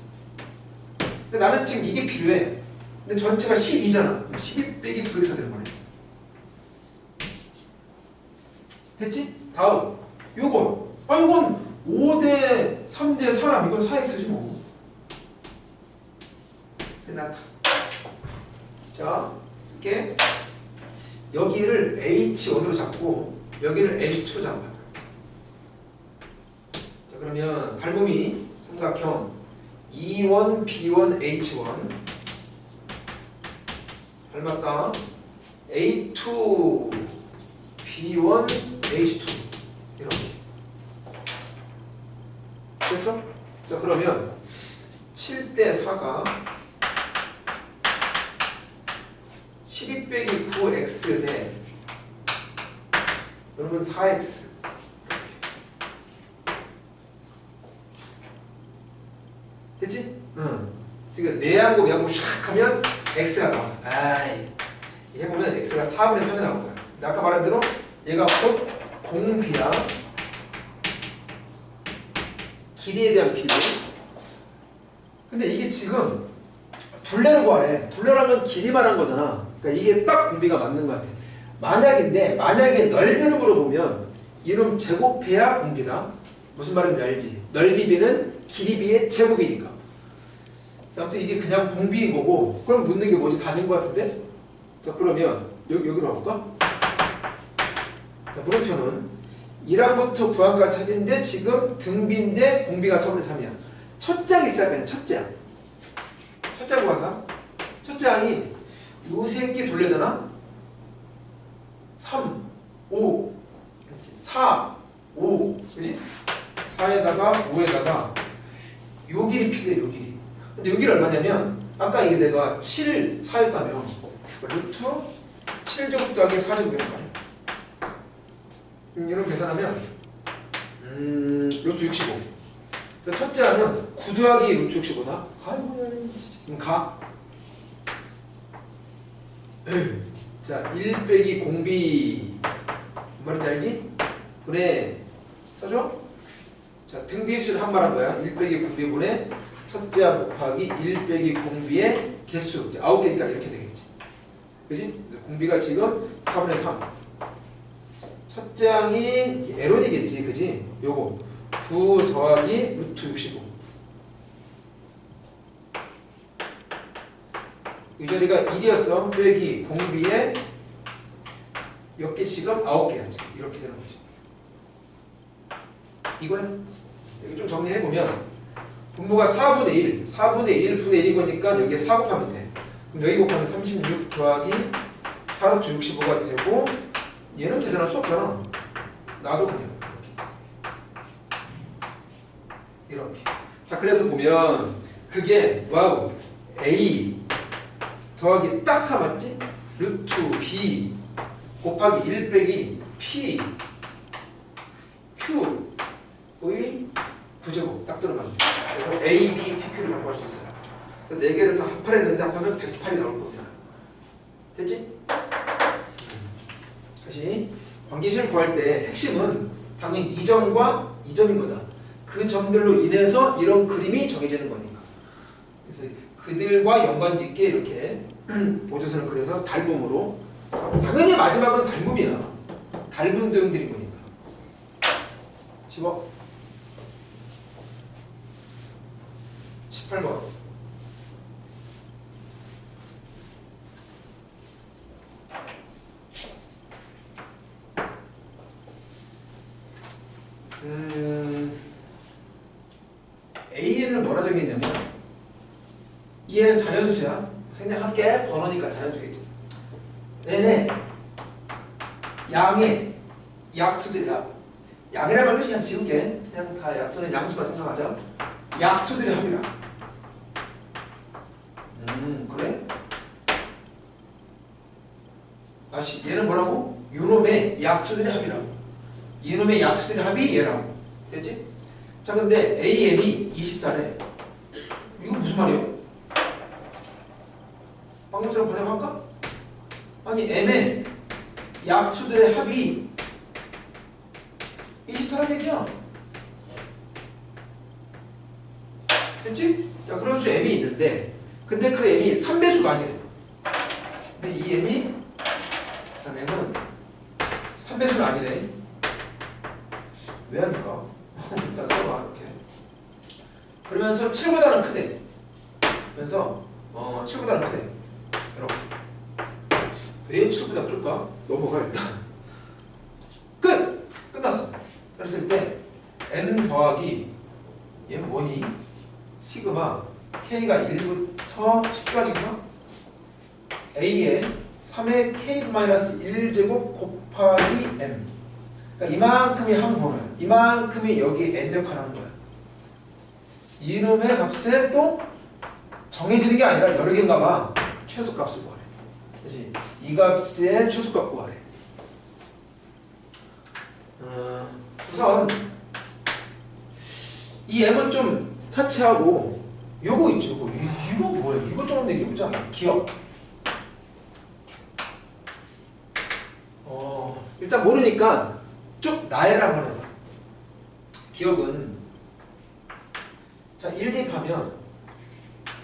근데 나는 지금 이게 필요해. 근데 전체가 12잖아. 12 빼기 9x가 되는 거네. 됐지? 다음. 요건. 이건 5대 3대 사람. 이건 4x지 뭐. 끝났다. 자, 쓸게. 여기를 h1으로 잡고 여기를 h2 잡아. 자, 그러면 닮음이 삼각형 E1, B1, H1 닮았다. A2, B1, H2 이렇게 됐어? 자, 그러면 7대 4가 12 빼기 9x 대 그러면 4x 됐지? 응. 그러니까 내하고 외하고 샥 하면 x가 나와. 아이. 해보면 x가 4분의 3이 나올 거야. 근데 아까 말한 대로 얘가 곧 공비야. 길이에 대한 비례. 근데 이게 지금 둘레를 구하래. 둘레라면 길이 말한 거잖아. 그러니까 이게 딱 공비가 맞는 것 같아. 만약에 넓이를 물어보면 이름 제곱해야 공비다. 무슨 말인지 알지? 넓이비는 길이비의 제곱이니까. 아무튼 이게 그냥 공비인 거고, 그럼 묻는 게 뭐지? 다 된 것 같은데? 자, 그러면 여기로 와볼까? 자, 물음표는 1항부터 9항까지 합인데 지금 등비인데 공비가 4분의 3이야. 첫째 항이 있어야 되냐? 첫째 항. 첫째 항 구한다? 첫째 항이 요 새끼 둘레잖아? 3, 5, 4, 5, 그지? 4에다가 5에다가 요 길이 필요해, 요 길이. 근데 요 길이 얼마냐면 아까 이게 내가 7, 4였다며 루트 7제곱 더하기 4제곱이란 말이야. 이렇게 계산하면 루트 65. 자, 첫째 하면 9 더하기 루트 65다. 아이고, 그럼 가. 자, 1 빼기 공비. 뭔 말인지 알지? 분의 써줘? 자, 등비수를 한 말한 거야. 1 빼기 공비분의 첫째 항 곱하기 1 빼기 공비의 개수. 9개니까 이렇게 되겠지. 그지? 공비가 지금 4분의 3. 첫째 항이 에론이겠지. 그지? 요거 9 더하기 루트 65. 이 자리가 1이었어. 빼기 공비의 몇 개 지금 9개야. 이렇게 되는 거지. 이거야. 여기 좀 정리해보면 분모가 4분의 1, 4분의 1분의 1인 거니까 여기에 4 곱하면 돼. 그럼 여기 곱하면 36 더하기 4 루트 65가 되고 얘는 계산할 수 없잖아. 나도 그냥 이렇게. 자, 그래서 보면 그게 와우 A 더하기 딱 4 맞지? 루트 B 곱하기 1 빼기 P Q의 부제곱 딱 들어가죠. 그래서 A, B, P, Q를 갖고 할 수 있어요. 그래서 4개를 다 합할했는데 합하면 108이 나올 겁니다. 됐지? 다시 관계식을 구할 때 핵심은 당연히 이 점과 이 점인 거다. 그 점들로 인해서 이런 그림이 정해지는 거니까. 그래서 그들과 연관짓게 이렇게 보조선을 그려서 닮음으로. 당연히 마지막은 닮음이야. 닮은 도형들인 거니까. 집어. 18번. AN은 뭐라 적혀있냐면 이 애는 자연수야. 생략할게. 번호니까 자연수겠지. 얘네 양의 약수들이야. 양이라 말도 그냥 지울게. 그냥 다 약수는 양수만 생각하자. 약수들의 합이라. 그래? 다시 얘는 뭐라고? 요놈의 약수들의 합이라고. 이놈의 약수들의 합이 얘라고. 됐지? 자, 근데 AM이 24래. 이거 무슨 말이에요? 방금처럼 번역할까? 아니 M의 약수들의 합이 24란 얘기야. 됐지? 자, 그런 수 M이 있는데 근데 그 M이 3배수가 아니래. 근데 이 M이 M은 3배수가 아니래. 왜 합니까? 일단 써봐. 이렇게. 그러면서 7보다는 크대. 그래서 7보다는 크대. 이렇게. 왜 7보다 클까? 넘어가 일단. 끝! 끝났어. 그랬을 때 M 더하기 얘는 뭐니? 시그마 K가 1부터 10까지인가? A에 3의 K-1제곱 곱하기 M. 그러니까 이만큼이 한 번호야. 이만큼이 여기 N 역할을 하는 거야. 이놈의 값에 또 정해지는 게 아니라 여러 개인가 봐. 최소값을 구하래. 그치? 이 값의 최소값 구하래. 우선 이 M은 좀 차치하고 요거 있죠. 이거 뭐예요? 이거 좀 얘기해보자. 기억. 일단 모르니까 쭉 나열을 한번 해봐. 기억은 자 1립하면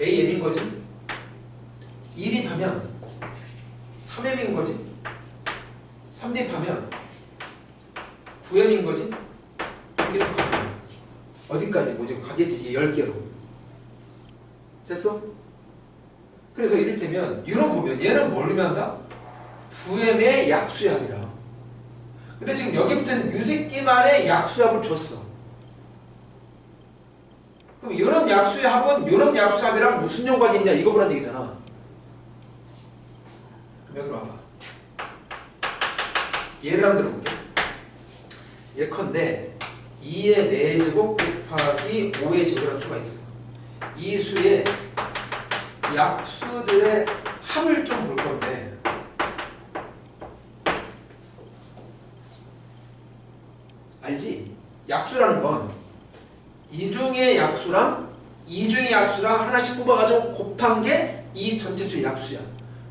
AM인 거지. 2립하면 3M인 거지. 3립하면 9M인 거지. 이게 쭉 가면 어디까지 뭐지? 가겠지. 10개로. 됐어? 그래서 이를테면 이런 보면 얘는 뭘 의미한다? 9M의 약수합이라. 근데 지금 여기부터는 이 새끼만의 약수합을 줬어. 그럼 이런 약수의 합은 이런 약수의 합이랑 무슨 연관이 있냐 이거 보란 얘기잖아. 그럼 여기로 와봐. 예를 한번 들어볼게. 예컨대 2의 4제곱 곱하기 5의 제곱이라는 수가 있어. 이 수의 약수들의 합을 좀 볼 건데 알지? 약수라는 건 이중의 약수랑 이중의 약수랑 하나씩 뽑아가지고 곱한 게 이 전체 수의 약수야.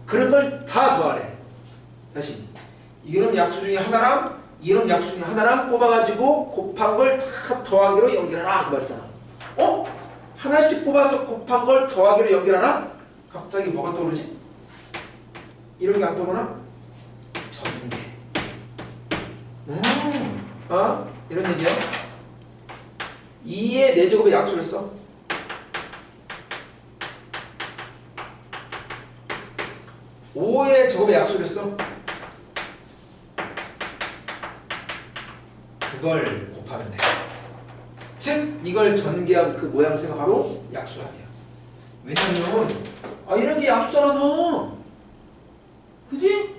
그런 걸 다 더하래. 다시 이런 약수 중에 하나랑 이런 약수 중에 하나랑 뽑아가지고 곱한 걸 다 더하기로 연결하라 그 말이잖아. 하나씩 뽑아서 곱한 걸 더하기로 연결하라? 갑자기 뭐가 떠오르지? 이런 게 안 떠오르나? 전개. 이런 얘기야. 2의 4제곱의 약수를 써. 5의 제곱의 약수를 써. 그걸 곱하면 돼. 즉 이걸 전개한 그 모양새가 바로 약수합이야. 왜냐면 이런 게 약수잖아. 그지?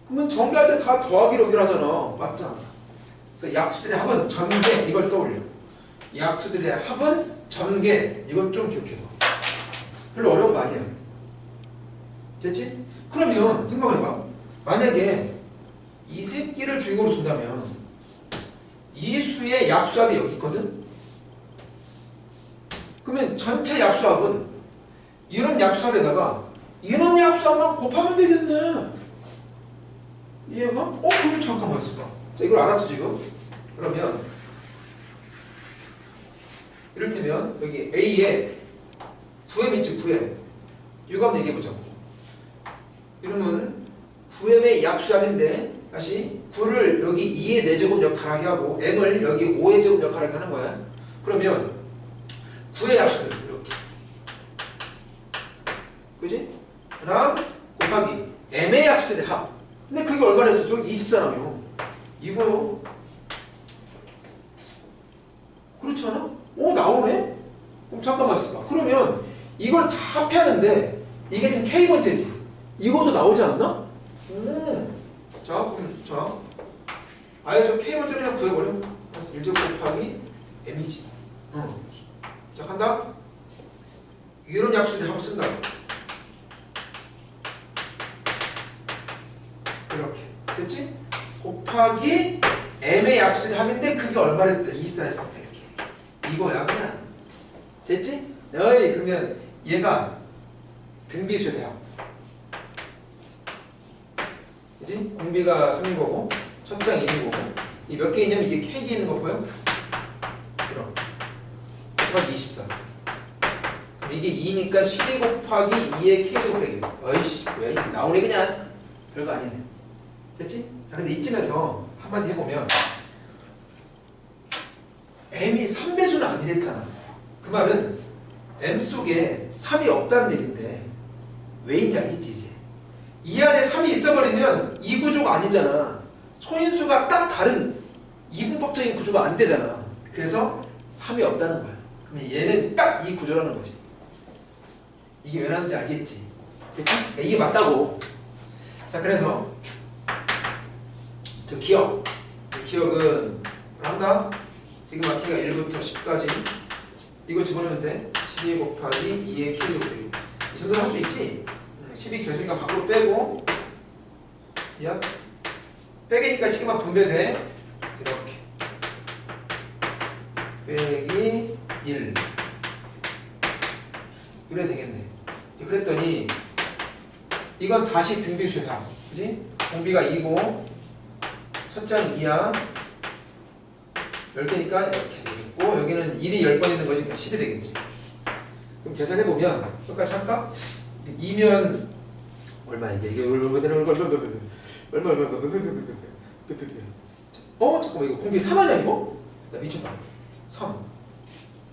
그러면 전개할 때 다 더하기로 연결하잖아. 맞잖아. 그래서 약수들의 합은 전개 이걸 떠올려. 약수들의 합은 전개 이건 좀 기억해둬. 별로 어려운 거 아니야. 됐지? 그러면 생각해봐. 만약에 이 새끼를 주인공으로 둔다면 이 수의 약수합이 여기 있거든? 그러면 전체 약수합은 이런 약수합에다가 이런 약수합만 곱하면 되겠네. 이해가? 그럼 잠깐만 있어봐. 자, 이걸 알았어 지금? 그러면 이를테면 여기 A에 9M 있지 9M 이거 한번 얘기해보자고. 이러면 9M의 약수합인데 다시 9를 여기 2의 4제곱 역할하게 하고 M을 여기 5의 제곱 역할하게 하는 거야. 그러면 9의 약수들 이렇게 그지? 그 다음 곱하기 M의 약수들의 합. 근데 그게 얼마나 했어? 저기 24라며 이거요. 그렇지 않아? 나오네? 그럼 잠깐만 있어봐. 그러면 이걸 다 합해하는데 이게 지금 K번째지. 이것도 나오지 않나? 자, 그럼 자 아예 저 K번째를 그냥 구해버려. 1제곱 곱하기 M이지. 자, 간다. 이런 약수들이 한번 쓴다. 이렇게. 됐지? 곱하기 M의 약수의 합인데 그게 얼마랬대? 24 했을 때 이렇게. 이거야 그냥. 됐지? 그러면 얘가 등비수의 대합. 그지? 공비가 3인 거고 첫장 1인 거고 이 몇 개 있냐면 이게 K에 있는 거 보여? 그럼 곱하기 24. 그럼 이게 2니까 12 곱하기 2의 K제곱 빼기. 어이씨 뭐야 이게 나오네 그냥. 별거 아니네. 됐지? 자 근데 이쯤에서 한마디 해보면 M이 3배수는 아니랬잖아. 그 말은 M 속에 3이 없다는 얘기인데 왜인지 알겠지 이제. 이 안에 3이 있어버리면 이 구조가 아니잖아. 소인수가 딱 다른 이분법적인 구조가 안 되잖아. 그래서 3이 없다는 거야. 그럼 얘는 딱 이 구조라는 거지. 이게 왜 나는지 알겠지? 그러니까 이게 맞다고. 자 그래서 저 기억. 기억은 한다. 시그마 K가 1부터 10까지 이거 집어넣으면 돼. 12 곱하기 2의 K제곱 되기. 이 정도 할 수 있지? 12 결승가 밖으로 빼고 야 빼기니까 시그마 분배돼. 이렇게 빼기 1 이래야 되겠네. 그랬더니 이건 다시 등비수야. 그지? 공비가 2고 첫 장 2야. 10개니까 이렇게 되겠고 여기는 1이 10번 있는 거니까 10이 되겠지. 그럼 계산해보면 똑같이 할까? 2면 얼마 이게 얼마 잠깐만 이거 공비 3 아니야 이거? 나 미쳤다. 3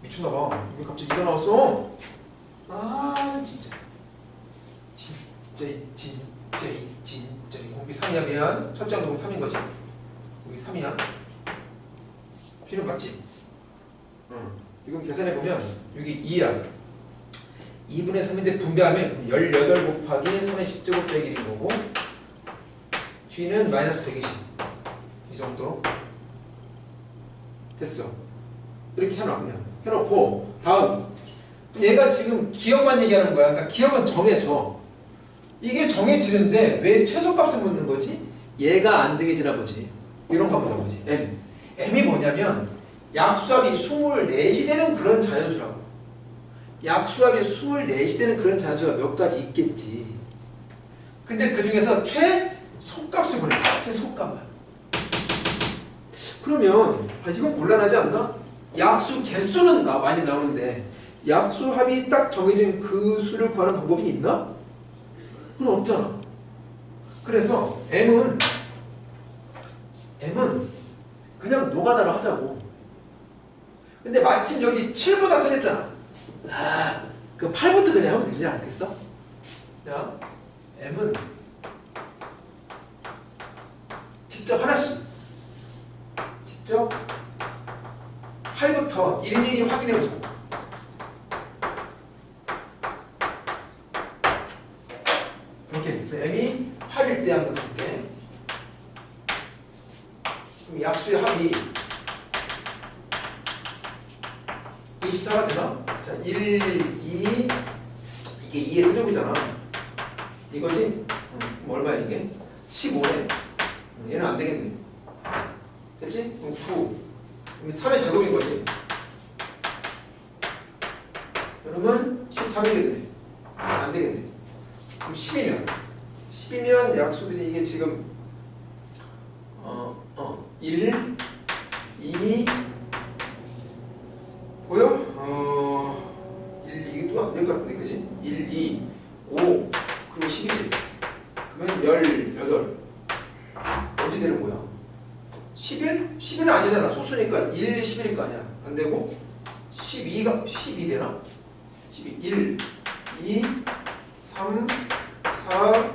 미쳤나봐. 왜 갑자기 2가 나왔어? 아 진짜 공비 3이면 첫 장동 3인 거지. 여기 3이야. 필요 맞지? 이거 계산해보면 여기 2야. 2분의 3인데 분배하면 18 곱하기 3의 10제곱 빼기 1인 거고 뒤는 마이너스 120 이 정도 됐어. 이렇게 해놔. 그냥 해놓고 다음 얘가 지금 기억만 얘기하는 거야. 그러니까 기억은 정해져. 이게 정해지는데 왜 최소값을 묻는 거지? 얘가 안 정해지나 보지. 이런 거 한번 잡아보지. M이 뭐냐면 약수합이 24시 되는 그런 자연수라고. 약수합이 24시 되는 그런 자연수가 몇 가지 있겠지. 근데 그 중에서 최소값을 보냈어. 최소값만. 그러면 이건 곤란하지 않나? 약수 개수는 많이 나오는데 약수합이 딱 정해진 그 수를 구하는 방법이 있나? 그건 없잖아. 그래서 M은 그냥 노가다로 하자고. 근데 마침 여기 7보다 커졌잖아. 그럼 8부터 그냥 하면 되지 않겠어? 자, M은 직접 하나씩 직접 8부터 일일이 확인해보자. 이렇게 그래서 M이 8일 때 한번 볼게. 그럼 약수의 합이 24가 되나? 자, 1, 2 이게 2의 세제곱이잖아. 이거지? 그럼 얼마야 이게? 15네. 얘는 안 되겠네. 됐지? 그럼 9. 그럼 3의 제곱인 거지. 그러면 13이 되겠네. 안 되겠네. 그럼 10이면 약수들이 이게 지금 1, 2 보여? 1, 2도 안 될 것 같은데, 그지? 1, 2, 5 그리고 10이지. 그러면 18 어떻게 되는 거야? 11? 11은 아니잖아. 소수니까 1, 11일 거 아니야. 안 되고 12가 12 되나? 12, 1, 2, 3, 4,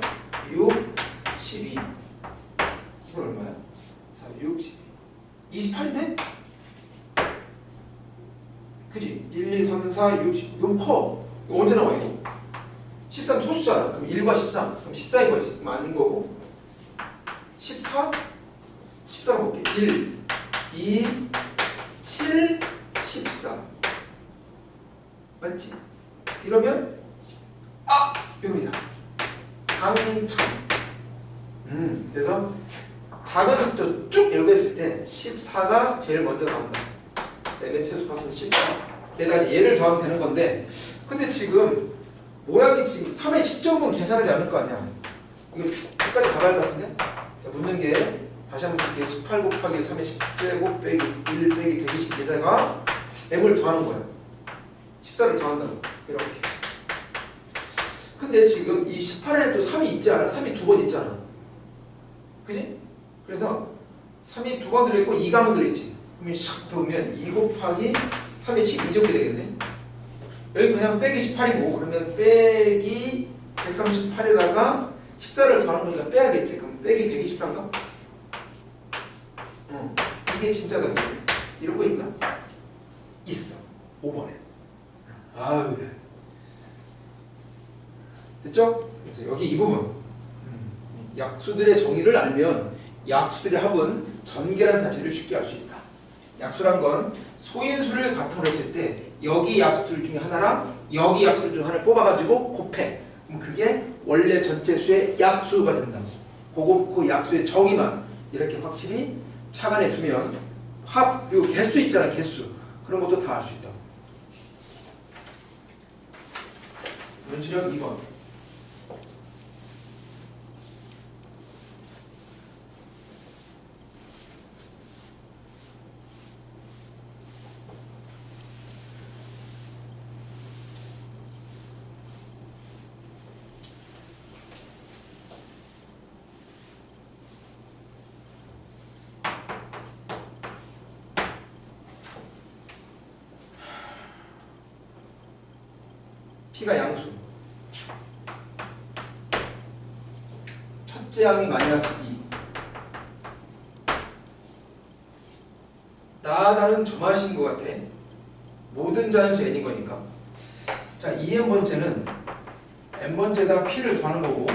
6, 12 이건 얼마야? 4, 6, 12 28인데? 그지? 1, 2, 3, 4, 6, 10 이건 커. 이거 언제 나와 이거? 13 소수잖아. 그럼 1과 13 그럼 14인 거지. 그럼 아닌 거고 14? 14 볼게. 1, 2, 7, 14 맞지? 이러면 이겁니다. 당첨. 그래서 작은 숫자 쭉 읽었을 때 14가 제일 먼저 나온다. 셈의 최소값은 14. 얘까지 얘를 더하면 되는 건데 근데 지금 모양이 지금 3의 시점은 계산하지 않을 거 아니야. 이거 끝까지 가봐야 할 것 같은데? 자, 묻는 게 다시 한번 쓸게. 18 곱하기 3의 10제곱 빼기 1 빼기 120에다가 m을 더하는 거야. 14를 더한다고. 이렇게. 근데 지금 이 18에는 또 3이 있지 않아? 3이 두 번 있잖아. 그지? 그래서 3이 두 번 들어있고 2가 한 번 들어있지. 그러면 샥 보면 2 곱하기 3의 12 정도 되겠네. 여기 그냥 빼기 18이고 그러면 빼기 138에다가 14를 더하는 거니까 빼야겠지. 그럼 빼기 124인가? 이게 진짜 답이야. 이런 거 있나? 있어. 5번에. 아유. 됐죠? 그래서 여기 이 부분. 약수들의 정의를 알면 약수들의 합은 전개란 사실을 쉽게 알 수 있다. 약수란 건 소인수를 바탕으로 했을 때 여기 약수들 중에 하나랑 여기 약수들 중 하나를 뽑아가지고 곱해. 그럼 그게 원래 전체 수의 약수가 된다고. 그 약수의 정의만 이렇게 확실히 차관에 두면 합, 그리고 개수 있잖아. 개수. 그런 것도 다 알 수 있다고. 원수력 2번. P가 양수. 첫째 항이 마이너스 2. 나는 점하신 것 같아. 모든 자연수 n인 거니까. 자, 2n번째는 n번째에다 P를 더하는 거고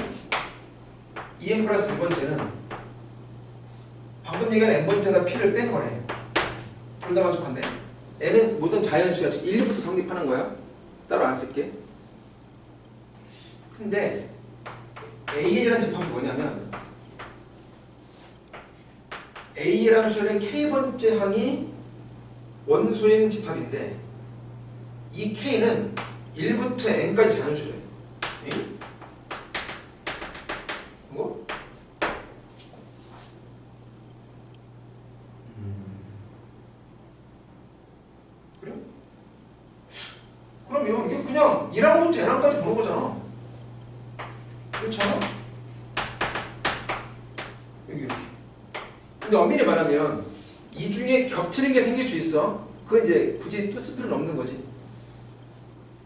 2n 플러스 1번째는 방금 얘기한 n번째에다 P를 뺀 거네. 둘 다 만족한데. n은 모든 자연수야. 지금 1부터 성립하는 거야. 따로 안 쓸게. 근데 AN이라는 집합이 뭐냐면 A라는 수열의 K번째 항이 원소인 집합인데 이 K는 1부터 N까지 자연수예요. 뭐? 그래? 그럼 이게 그냥 1항부터 N항까지 보는 거잖아. 그렇잖아? 여기 이렇게. 근데 엄밀히 말하면 이 중에 겹치는 게 생길 수 있어. 그건 이제 굳이 또 쓸 필요는 없는 거지.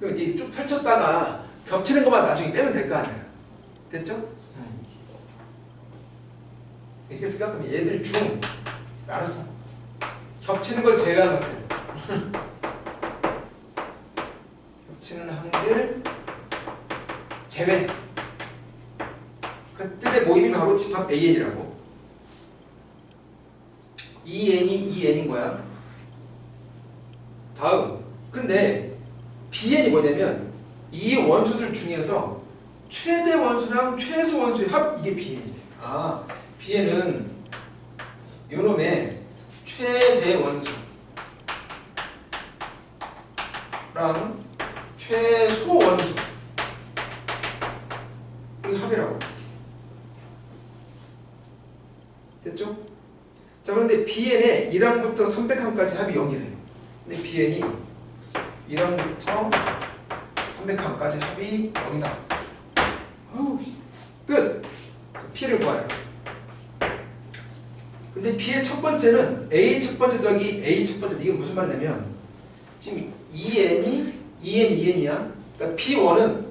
그럼 이제 쭉 펼쳤다가 겹치는 것만 나중에 빼면 될 거 아니야. 됐죠? 이렇게 쓸까? 그럼 얘들 중 알았어. 겹치는 걸 제외한 것들. 겹치는 항들 제외. 그들의 모임이 바로 집합 AN이라고. 2n이 2n인 거야. 다음. 근데 BN이 뭐냐면 이 원수들 중에서 최대 원수랑 최소 원수의 합, 이게 BN이에요. 아, BN은 요놈의 최대 원수랑 최소 원수 이게 합이라고. 됐죠? 자, 그런데 BN의 1항부터 300항까지 합이 0이래요. 근데 BN이 1항부터 300항까지 합이 0이다. 끝! P를 구해요. 근데 B의 첫 번째는 A 첫 번째 더하기 A 첫 번째. 이게 무슨 말이냐면 지금 2n이야. 그러니까 P1은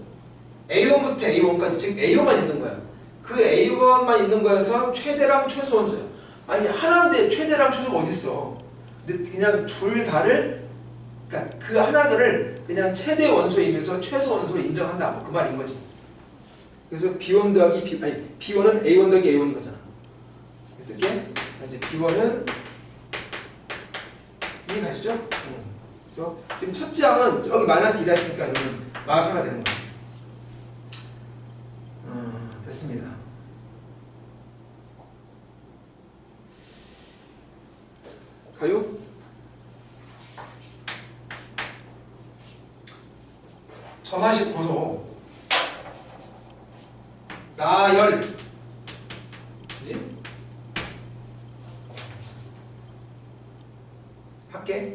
A1부터 A1까지 즉 A1만 있는 거야. 그 A1만 있는 거여서 최대랑 최소 원수야. 아니 하나인데 최대랑 최소가 어딨어. 근데 그냥 둘 다를 그러니까 그 하나를 그냥 최대 원소이면서 최소 원소로 인정한다. 뭐 그 말인 거지. 그래서 B1 더하기 B, 아니 B1은 A1 더하기 A1인 거잖아. 그래서 이게 이제 B1은 이해 가시죠? 그래서 지금 첫째 항은 저기 마이너스 1이 했으니까 이거는 마사가 되는 거야. 됐습니다. 가요? 전화식 고소 나열 그지? 할게.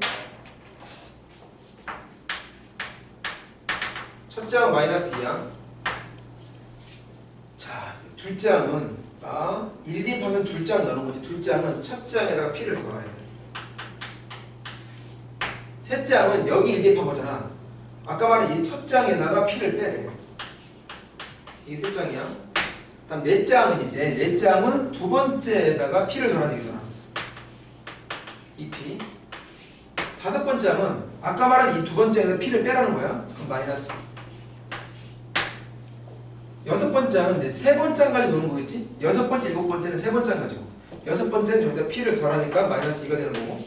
첫째 항 마이너스 2항. 자, 둘째 항은 1, 2 하면 둘째 항 나오는 거지. 둘째 항은 첫째 항에다가 P를 더해야 돼. 셋째 항은 여기 1, 2 한 거잖아. 아까 말한 이 첫째 항에다가 P를 빼래. 이게 셋째 항이야. 다음 넷째 항은 이제 넷째 항은 두 번째에다가 P를 더하는 얘기잖아. 이 P. 다섯 번째 항은 아까 말한 이 두 번째에다 P를 빼라는 거야. 그럼 마이너스. 여섯 번째 항은 이제 세 번째 항까지 노는 거겠지? 여섯 번째, 일곱 번째는 세 번째 항 가지고. 여섯 번째는 여기다 P를 덜하니까 마이너스 2가 되는 거고.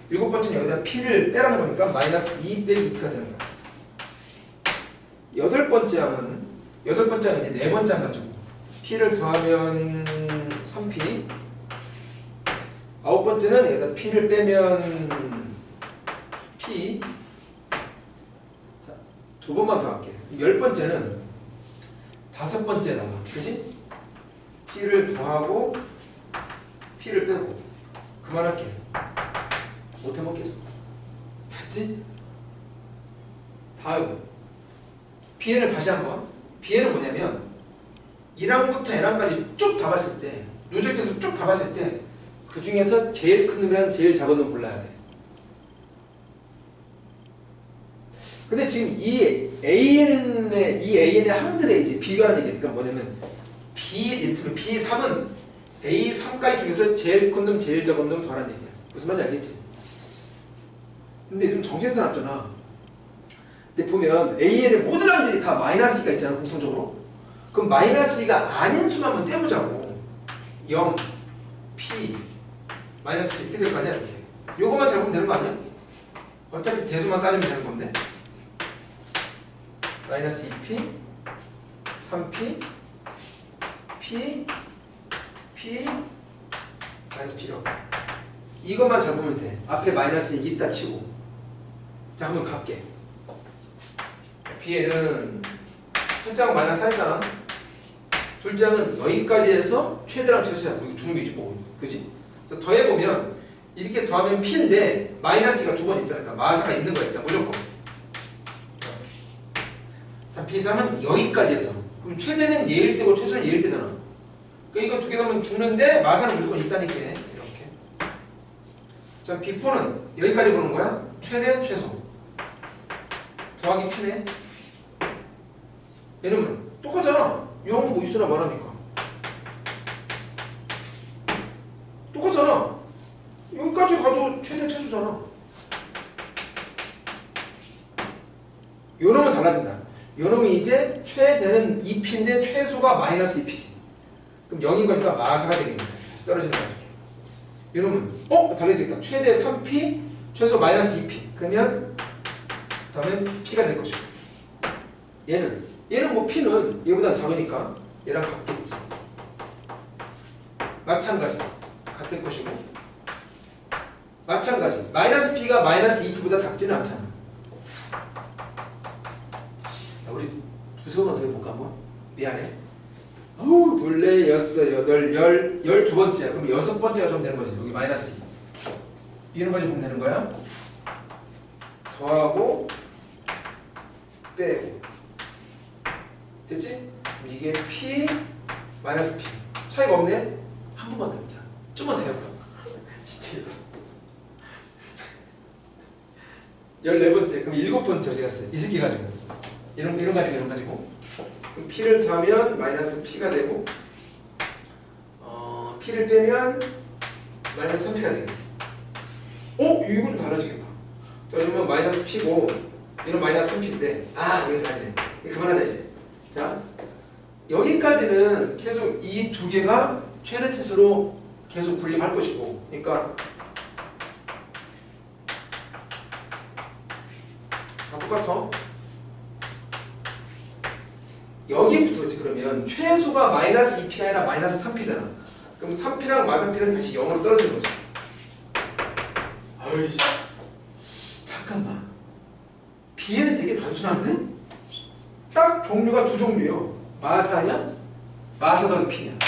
일곱 번째는 여기다 P를 빼라는 거니까 마이너스 2 빼기 2P가 되는 거야. 여덟 번째 항은 이제 네 번째 항 가지고. P를 더하면 3P. 아홉 번째는 여기다 P를 빼면 P. 자, 두 번만 더 할게. 10번째는 다섯 번째다. 그지? P를 더하고 P를 빼고 그만할게. 못해 먹겠어. 됐지? 다음 Bn을 다시 한번. Bn은 뭐냐면 1항부터 n항까지 쭉 다 봤을 때 누적해서 쭉 다 봤을 때 그 중에서 제일 큰 놈이랑 제일 작은 놈 골라야 돼. 근데 지금 이 AN의 항들의 이제 비교하는 얘기. 그러니까 뭐냐면 B3은 A3까지 중에서 제일 큰 놈, 제일 작은 놈 더하는 얘기야. 무슨 말인지 알겠지? 근데 좀 정신사 났잖아. 근데 보면 AN의 모든 항들이 다 마이너스 2가 있잖아, 공통적으로. 그럼 마이너스 2가 아닌 수만 한번 떼보자고. 0, P, 마이너스 P 이렇게 될 거 아니야? 이렇게. 요거만 잡으면 되는 거 아니야? 어차피 대수만 따지면 되는 건데. 마이너스 2P, 3P, P, P, 마이너스 P로. 이것만 잡으면 돼. 앞에 마이너스는 있다 치고. 자, 한번 갈게. P에는 첫 장은 마이너스 4했잖아. 둘 장은 여기까지 해서 최대랑 최소야. 여기 두 놈이지 뭐. 그지? 그래서 더해보면 이렇게 더하면 P인데 마이너스가 두 번 있잖아. 그러니까 마사가 있는 거야. 일단 무조건. 자, B3은 여기까지 해서. 그럼 최대는 얘일 때고 최소는 얘일 때잖아. 그러니까 이거 두 개 넣으면 죽는데 마사는 무조건 있다니까. 이렇게. 자, B4는 여기까지 보는 거야. 최대, 최소. 더하기 P네. 얘는 똑같잖아. 0 뭐 있으나 말합니까? 똑같잖아. 여기까지 가도 최대 최소잖아. 요 놈은 달라진다. 요 놈이 이제 최대는 2P인데 최소가 마이너스 2P지. 그럼 0인 거니까 마사가 되겠네. 다시 떨어지는 거야. 이렇게. 요 놈은 달라지겠다. 최대 3P, 최소 마이너스 2P. 그러면 다음에 P가 될 것이고. 얘는 뭐 P는 얘보다 작으니까 얘랑 같겠지. 마찬가지. 같을 것이고. 마찬가지. 마이너스 P가 마이너스 2P보다 작지는 않잖아. 야, 우리 두세 번만 더 해볼까 한번? 미안해. 어우, 둘레, 여섯, 여덟, 12번째. 그럼 6번째가 좀 되는 거지. 여기 마이너스 2. 이런 거지 보면 되는 거야. 더하고 빼고. 됐지? 그럼 이게 P 마이너스 P. 차이가 없네? 한 번만 더 해보자. 좀만 더 해볼까? 미치겠다. 14번째. 그럼 7번째 어디 갔어요? 이 새끼 가지고. 이런 가지고. 그럼 P를 더하면 마이너스 P가 되고, P를 빼면 마이너스 3P가 되겠네. 이거 좀 달라지겠다. 자, 이러면 마이너스 P고, 이런 마이너스 3P인데, 여기까지네. 그만하자, 이제. 자, 여기까지는 계속 이 두 개가 최대 치수로 계속 군림할 것이고, 그러니까 다 똑같아. 여기부터지. 그러면 최소가 마이너스 2P 아니라 마이너스 3P잖아. 그럼 3P랑 마사P는 다시 0으로 떨어지는 거죠. 어이, 잠깐만. B에는 되게 단순한데? 딱 종류가 두 종류요. 마사냐? 마사 더하기 P냐?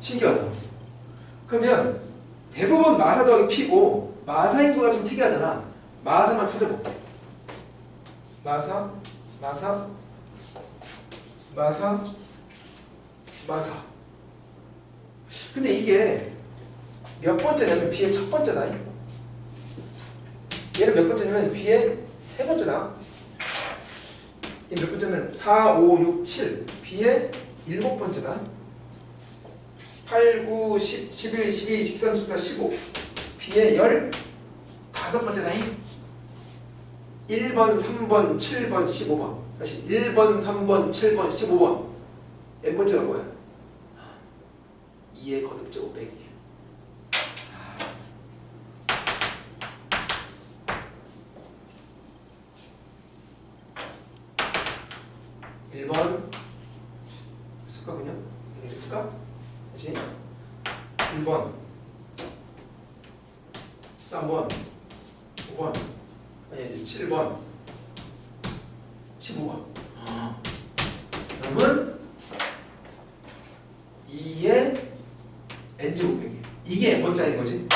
신기하다. 그러면 대부분 마사 더하기 P고 마사인 거가 좀 특이하잖아. 마사만 찾아볼게. 마사. 근데 이게 몇 번째냐면 B의 첫 번째다. 얘는 몇 번째냐면 B의 세 번째다. 이 몇 번째면 4, 5, 6, 7. B의 7번째다. 8, 9, 10, 11, 12, 13, 14, 15. B의 15번째다. 1번, 3번, 7번, 15번. 다시 1번, 3번, 7번, 15번. n번째가 뭐야? 2의 거듭제곱 빼기. 쓸까 그냥? 이렇게 쓸까? 다시 1번 3번 5번 아니 이제 7번 15번 제곱은 2의 n제곱이에요. 이게 n번째인 거지.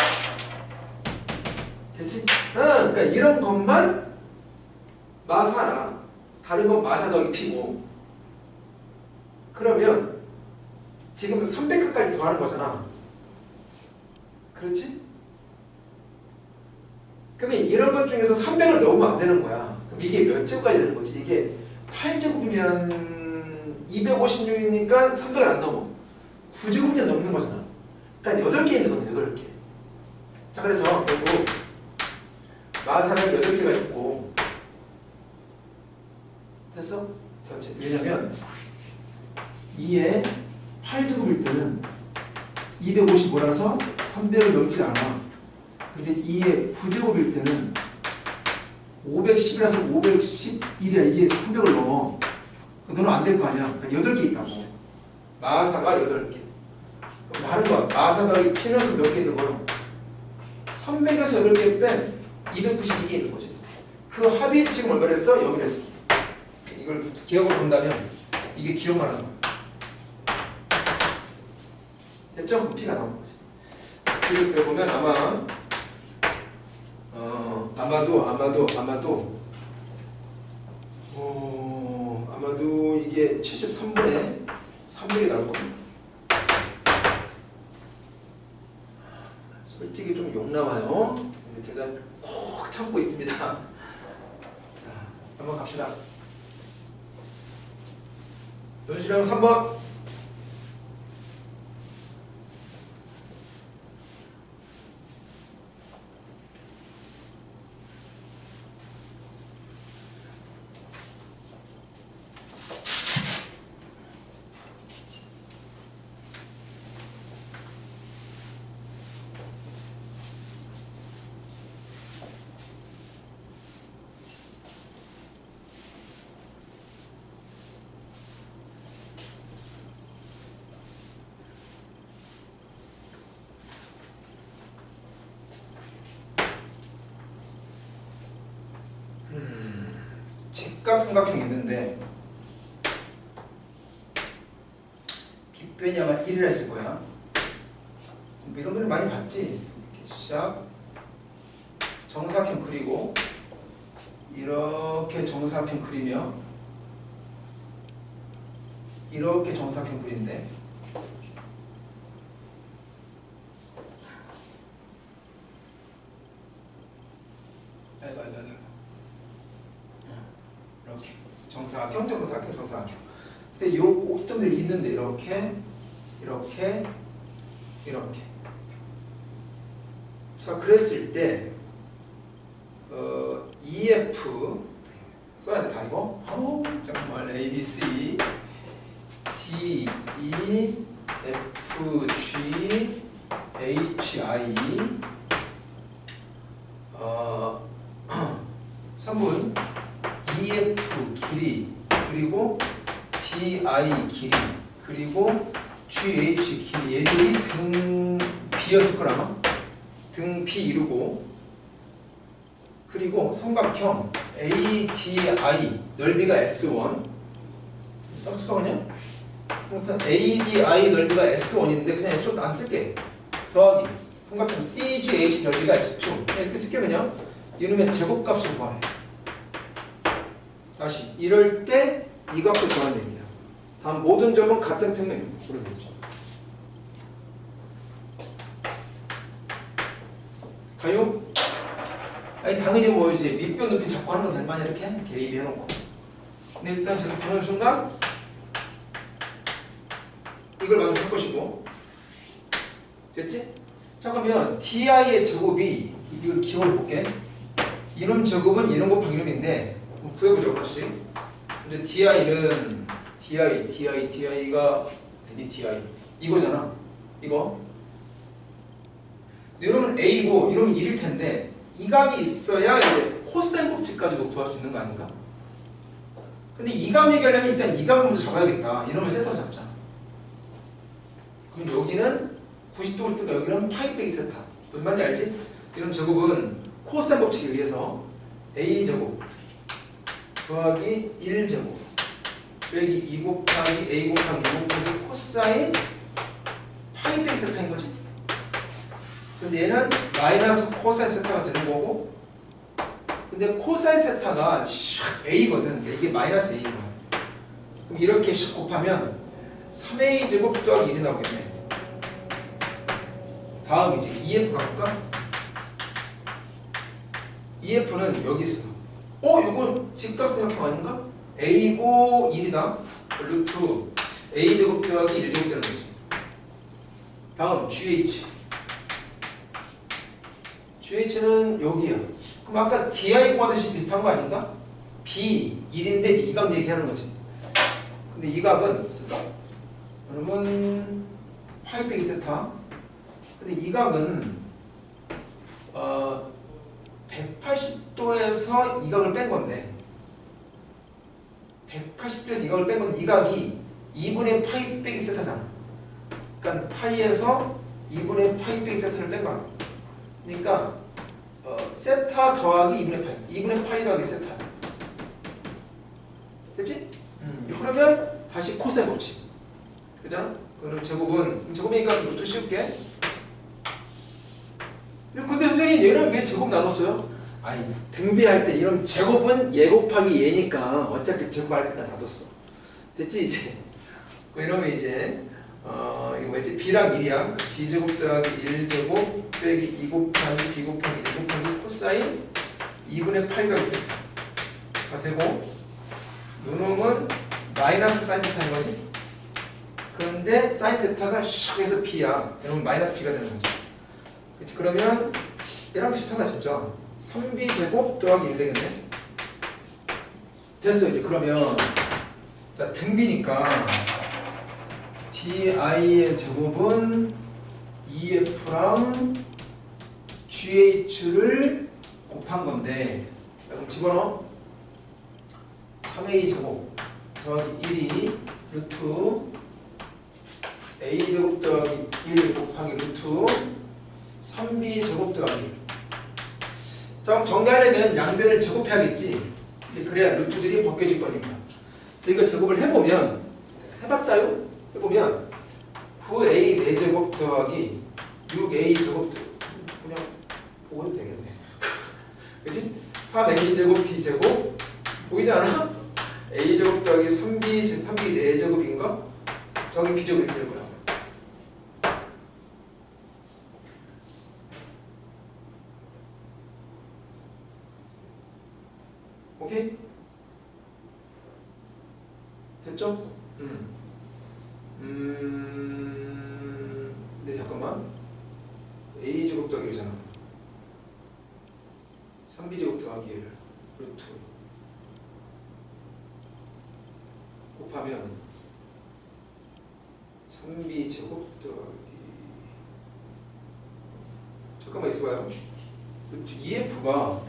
됐지? 그러니까 이런 것만 마사나 다른 건 마사 더하기 p고 그러면 지금 300칸까지 더하는 거잖아. 그렇지? 그러면 이런 것 중에서 300을 넣으면 안 되는 거야. 그럼 이게 몇 제곱까지 되는 거지? 이게 8제곱이면 256이니까 300을 안 넘어. 9제곱이면 넘는 거잖아. 그러니까 8개 있는 거네, 8개. 자, 그래서 결국 마사는 8개가 있고 됐어? 왜냐면 2에 8제곱일 때는 255라서 300을 넘지 않아. 근데 2에 9제곱일 때는 510이라서 511이야. 이게 300을 넘어. 너는 안 될 거 아니야. 그러니까 8개 있다고. 마사가 8개. 그럼 다른 거 마사 더하기 P는 몇 개 있는 거야? 300에서 8개 뺀 292개 있는 거지. 그 합이 지금 얼마랬어? 여기랬어. 이걸 기억으로 본다면 이게 기억만 하는 거야. 됐죠? P가 나오는 거지. P를 들어보면 아마도 이게 73분의 300이 나올 겁니다. 솔직히 좀 욕나와요. 근데 제가 꼭 참고 있습니다. 자, 한번 갑시다. 연수령 3번. 직각삼각형이 있는데 빗변이 아마 1이라 했을 거야. 뭐 이런 거는 많이 봤지? 이렇게 시작 정사각형 그리고 이렇게 정사각형 그리며 이렇게 정사각형 그린데 이렇게 정사각형, 정사각형, 정사각형. 근데 요 꼭지점들이 있는데 이렇게, 이렇게, 이렇게. 자, 그랬을 때 EF 써야 돼, 다 이거. 정말 A, B, C, D, E, F, G, H, I. 3분 EF 길이 그리고 DI 길이 그리고 GH 길이 얘들이 등 B였을 거라나? 등 P 이루고 그리고 삼각형 ADI 넓이가 S1 잠깐만요. 그러니까 ADI 넓이가 S1인데 그냥 S1 안 쓸게. 더하기 삼각형 CGH 넓이가 S2 그냥 이렇게 쓸게. 그냥 이러면 제곱값을 구하래. 다시 이럴 때 이 값을 구하는 얘기야. 다음 모든 점은 같은 평면입니다. 그러겠죠. 가요? 아니 당연히 뭐 이제 밑변 높이 잡고 하는 건 될만해. 이렇게 A, B 해놓고. 근데 일단 저렇게 보는 순간 이걸 먼저 할 것이고 됐지? 자 그러면 DI의 제곱이 이걸 기호를 볼게. 이놈 제곱은 이놈 곱하기 이놈인데 구해보자 하나씩. 근데 DI는 DI가 DI 이거잖아. 이거. 이놈은 A고 이놈은 1일 텐데 이 값이 있어야 이제 코사인 법칙까지도 구할 수 있는 거 아닌가? 근데 이 값 얘기하려면 일단 이 값을 먼저 잡아야겠다. 이놈을 세타로 잡자. 그럼 여기는 90도 90도다. 여기는 파이 빼기 세타. 무슨 말인지 알지? 이런 제곱은 코사인 법칙에 의해서 A제곱 더하기 1제곱 빼기 2 곱하기 a 곱하기 2 곱하기 코사인 파이 빼기 세타인 거지. 근데 얘는 마이너스 코사인 세타가 되는 거고, 근데 코사인 세타가 a거든. 이게 마이너스 a인 거야. 그럼 이렇게 곱하면 3a 제곱 더하기 1이 나오겠네. 다음 이제 EF 가볼까? EF는 여기 있어. 이건 직각삼각형 아닌가? a고 1이다. 루트 a 제곱 더하기 1 제곱 되는 거지. 다음 GH는 여기야. 그럼 아까 DI 구하듯이 비슷한 거 아닌가? B 1인데 이 각 얘기하는 거지. 근데 이 각은 쓸까? 그러면 파이 빼기 세타. 근데 이 각은 180도에서 이 각을 뺀 건데, 180도에서 이 각을 뺀 건데, 이 각이 2분의 파이 빼기 세타잖아. 그러니까 파이에서 2분의 파이 빼기 세타를 뺀 거야. 그러니까 세타 더하기 2분의 파이, 2분의 파이 더하기 세타. 됐지? 그러면 다시 코사인 법칙. 그죠? 그럼 제곱이니까 루트 씌울게. 근데 선생님 얘는 왜 제곱 나눴어요? 아니, 등비할 때 이런 제곱은 얘 곱하기 얘니까 어차피 제곱할 때나 놔뒀어. 됐지 이제? 이러면 이제 이거 뭐였지? b랑 1이야. b제곱 더하기 1제곱 빼기 2 곱하기 b 곱하기 1 곱하기 코사인 2분의 파이가 세타가 되고, 요놈은 마이너스 사인 세타인 거지? 그런데 사인 세타가 샥 해서 b야. 그러면 마이너스 b가 되는 거지. 그치? 그러면 얘랑 비슷하다 진짜. 3b 제곱 더하기 1 되겠네. 됐어. 이제 그러면 자, 등비니까 di의 제곱은 ef랑 gh를 곱한 건데, 그럼 집어넣어. 3a 제곱 더하기 1이 루트 a 제곱 더하기 1 곱하기 루트 3b 제곱 더하기 1. 자, 그럼 정리하려면 양변을 제곱해야겠지. 이제 그래야 루트들이 벗겨질 거니까. 이거 제곱을 해보면, 해봤다요? 해보면 9a 4제곱 더하기 6a 제곱 그냥 보고도 되겠네. 그치? 3a 제곱 b 제곱 보이지 않아? a 제곱 더하기 3b 4제곱인가? 더하기 b 제곱이 될 거야. 오케이? 됐죠? 네, 잠깐만. a 제곱 더하기 1이잖아. 3b 제곱 더하기 1 루트 곱하면 3b 제곱 더하기, 잠깐만 있어봐요. EF가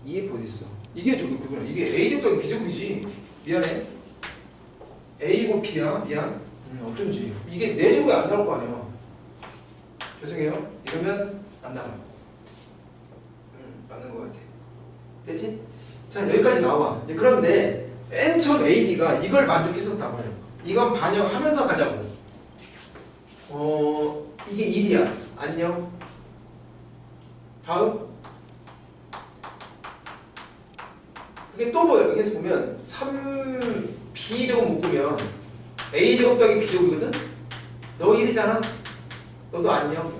EF 어디 있어? 이게 저기 그거야. 이게 a 제곱 더하기 b 제곱이지. 미안해. a고 b야. 미안. 어쩐지 이게 4제곱이 안 나올 거 아니야. 죄송해요. 이러면 안 나가. 맞는 거 같아. 됐지? 자, 여기까지 나와. 그런데 맨 처음 A, B가 이걸 만족했었단 말이야. 이건 반영하면서 가자고. 이게 1이야. 안녕. 다음. 이게 또 뭐예요? 여기서 보면 3B제곱 묶으면 A제곱 더하기 B제곱이거든? 너 1이잖아? 너도 안녕.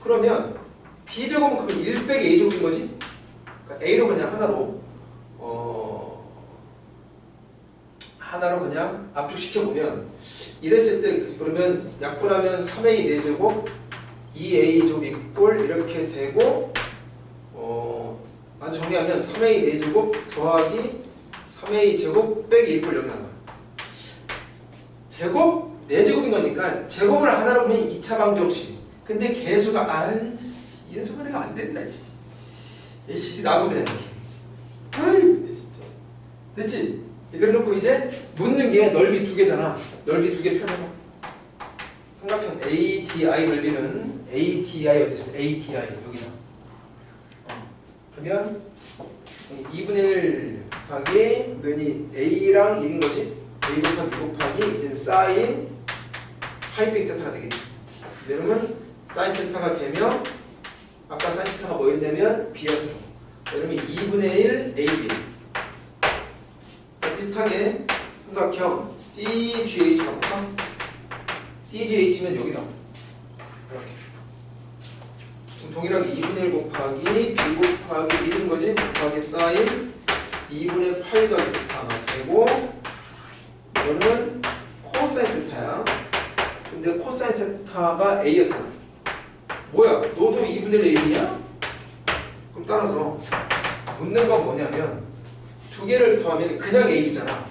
그러면 B제곱은 그러면 1 빼기 A제곱인 거지? 그러니까 A로 그냥 하나로 그냥 압축시켜보면, 이랬을 때 그러면 약분하면 3A 4제곱 2A 제곱 이꼴 이렇게 되고, 정리하면 3A 4제곱 더하기 3A 제곱 빼기 1꼴 여기 나와. 제곱 4제곱인 거니까 제곱을 하나로 보면 2차 방정식. 근데 개수가 인수분해가 안 된다. 씨, 나도 그냥 이렇게. 근데 진짜. 됐지? 그래놓고 이제 묻는 게 넓이 2개잖아. 넓이 2개 펴내봐. 삼각형 ADI 넓이는 ADI 어디 있어? ADI 여기다. 그러면 2분의 1 곱하기 면이 a랑 1인 거지. a 곱하기 2 곱하기 이제 사인 파이 세타가 되겠지. 그러면 사인 세타가 되면 아까 사인 세타가 뭐였냐면 b였어. 그러면 2분의 1 ab. 비슷하게 삼각형 CGH 가볼까? CGH면 여기다. 이렇게. 그럼 동일하게 2분의 1 곱하기 b 곱하기 1인 거지? 곱하기 사인 2분의 파이 더하기 세타가 되고 이거는 코사인 세타야. 근데 코사인 세타가 a였잖아. 뭐야? 너도 2분의 1 a냐? 그럼 따라서 묻는 건 뭐냐면 두 개를 더하면 그냥 a잖아.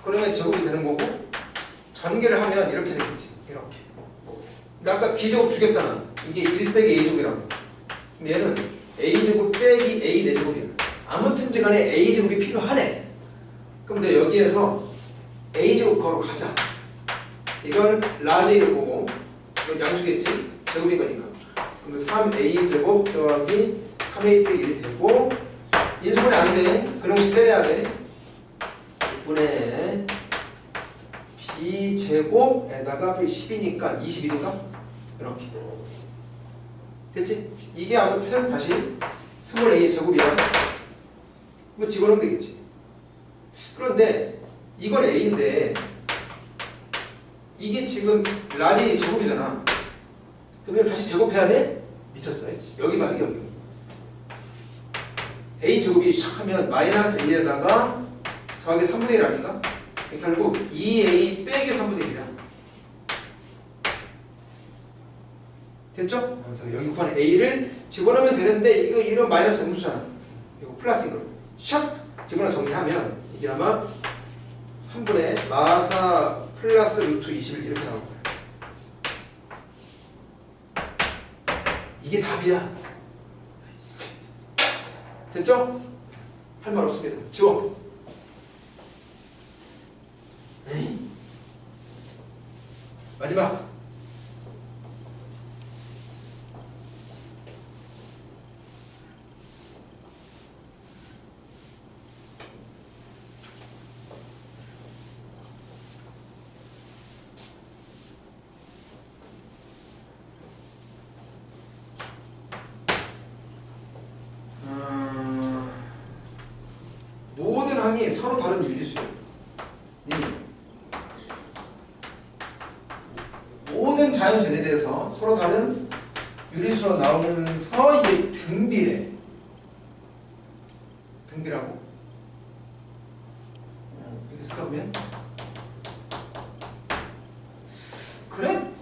그러면 제곱이 되는 거고 전개를 하면 이렇게 되겠지. 이렇게. 근데 아까 b제곱 죽였잖아. 이게 1 빼기 a제곱이라고. 그럼 얘는 a제곱 빼기 a 4제곱이야. 아무튼지 간에 a제곱이 필요하네. 그럼 내가 여기에서 a제곱 걸어 가자. 이걸 라지 a를 보고 이건 양수겠지? 제곱인 거니까. 그럼 3a제곱 더하기 3a 빼기 1이 되고 인수분해 안 돼. 그럼씩 때려야 돼. 6분의 b제곱에다가 10이니까 21인가? 이렇게. 됐지? 이게 아무튼 다시 스몰 a의 제곱이야. 그럼 집어넣으면 되겠지. 그런데 이건 a인데 이게 지금 라지 a의 제곱이잖아. 그러면 다시 제곱해야 돼? 미쳤어야지. 여기 봐, 여기. a 제곱이 시작하면 마이너스 a에다가 더하기 3분의 1 아닌가? 결국 2a 빼기 3분의 1이야. 됐죠? 그래서 여기 구하는 a를 집어넣으면 되는데 이거 이런 마이너스 음수잖아. 이거 플러스인 거. 샥! 집어넣어 정리하면 이게 아마 3분의 마사 플러스 루트 21 이렇게 나올 거야. 이게 답이야. 됐죠? 할 말 없습니다. 지워. 에이. 마지막. 모든 항이 서로 다른 유리수야. 모든 자연수에 대해서 서로 다른 유리수로 나오면서 이게 등비래. 등비라고. 이렇게 생각하면 그래?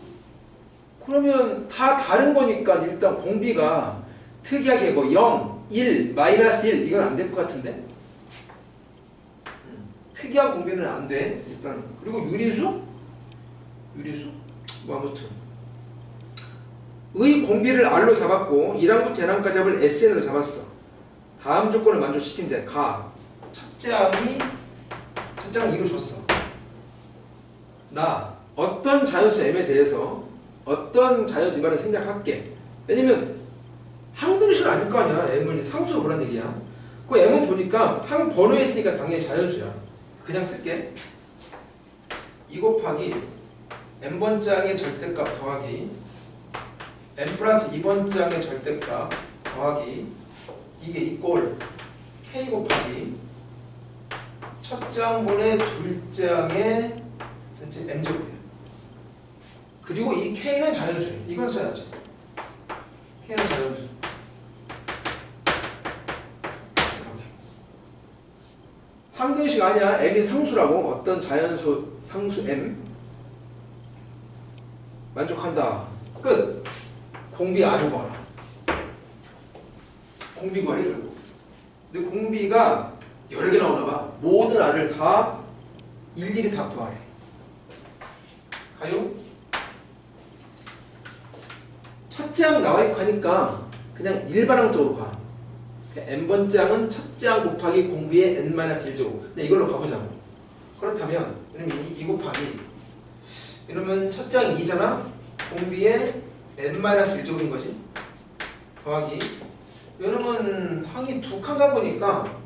그러면 다 다른 거니까 일단 공비가 특이하게 뭐 0, 1, 마이너스 1 이건 안 될 것 같은데? 특이한 공비는 안 돼. 일단. 그리고 유리수? 유리수? 뭐 아무튼. 의 공비를 R로 잡았고 1항부터 n항까지 잡을 SN으로 잡았어. 다음 조건을 만족시킨대. 가. 첫째 항은 이거 줬어. 나 어떤 자연수 M에 대해서 어떤 자연수 M을 생략할게. 왜냐면 항등식은 아닐 거 아니야. M을 상수로 보란 얘기야. 그 M은 보니까 항 번호에 있으니까 당연히 자연수야. 그냥 쓸게. 2 곱하기 n번장의 절대값 더하기 n 플러스 2번장의 절대값 더하기 이게 이꼴 k 곱하기 첫 장분의 둘장의 전체 m제곱이야. 그리고 이 k는 자연수야. 이건 써야지. k는 자연수. 항등식 아니야. m이 상수라고. 어떤 자연수 상수 m 만족한다. 끝. 공비 R을 구하라. 공비 구하래. 결국. 근데 공비가 여러 개 나오나 봐. 모든 R을 다 일일이 다 구하래. 가요? 첫째 항 나와 있고 하니까 그냥 일반항적으로 가. n번장은 첫째 항 곱하기 공비의 n-1제곱. 근데 이걸로 가보자고. 그렇다면 이러면 2 곱하기 이러면 첫째 항 2잖아. 공비의 n-1제곱인 거지. 더하기 요놈은 항이 두 칸가 보니까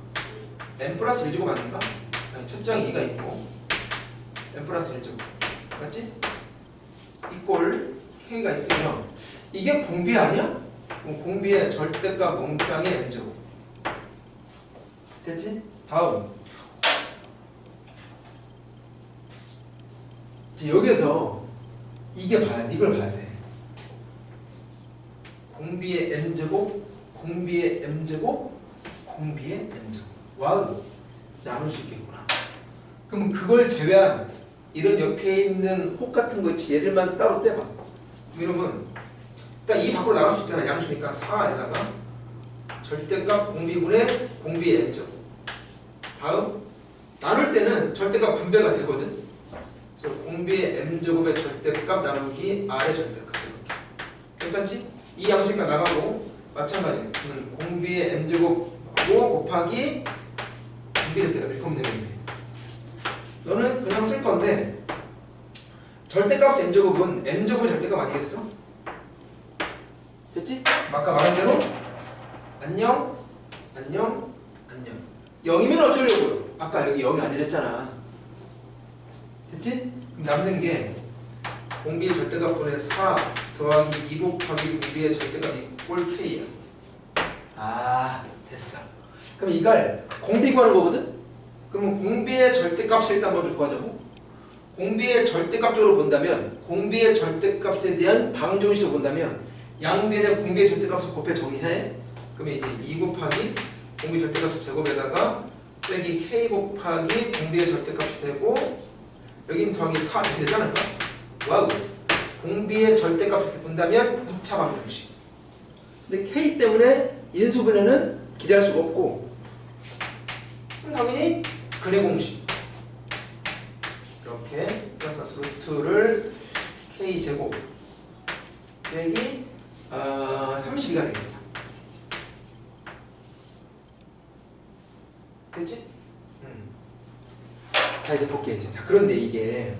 n 플러스 1제곱 아닌가? 아니 첫장 2가 있고 n 플러스 1제곱 맞지? 이꼴 k가 있으면 이게 공비 아니야? 그럼 공비의 절대값 몽땅의 n제곱 됐지? 다음 이제 여기서 이걸 봐야 돼. 공비의 n제곱, 공비의 m제곱, 공비의 n제곱. 와우, 나눌 수 있겠구나. 그럼 그걸 제외한 이런 옆에 있는 혹 같은 거 있지, 얘들만 따로 떼봐. 이러면 일단 이 밖으로 나갈 수 있잖아. 양수니까 4에다가 절대값 공비분의 공비의 n제곱. 다음 나눌 때는 절대값 분배가 되거든. 그래서 공비의 m제곱의 절대값 나누기 r의 절대값 이렇게. 괜찮지? 이 양수니까 나가고 마찬가지. 그러면 공비의 m제곱 곱하기 공비 절대값 이렇게 하면 되겠네. 너는 그냥 쓸 건데 절대값 m제곱은 m제곱의 절대값 아니겠어? 됐지? 아까 말한 대로 안녕 안녕 안녕 0이면 어쩌려고요? 아까 여기 0이 아니랬잖아. 됐지? 그럼 남는 게 공비의 절대값분의 4 더하기 2 곱하기 공비의 절대값 이꼴 k야. 아 됐어. 그럼 이걸 공비 구하는 거거든? 그러면 공비의 절대값을 일단 먼저 구하자고. 공비의 절대값적으로 본다면 공비의 절대값에 대한 방정식으로 본다면 양변의 공비의 절대값을 곱해 정의해. 그러면 이제 2 곱하기 공비 절대값 제곱에다가 빼기 k 곱하기 공비의 절대값이 되고 여긴 더하기 4 이렇게 되지 않을까? 와우. 공비의 절대값을 이렇게 본다면 2차 방정식. 근데 k 때문에 인수분해는 기대할 수가 없고 그럼 당연히 근해 공식 이렇게 플러스 루트를 k제곱 빼기 32가 되겠다. 됐지? 자 이제 볼게 이제. 자 그런데 이게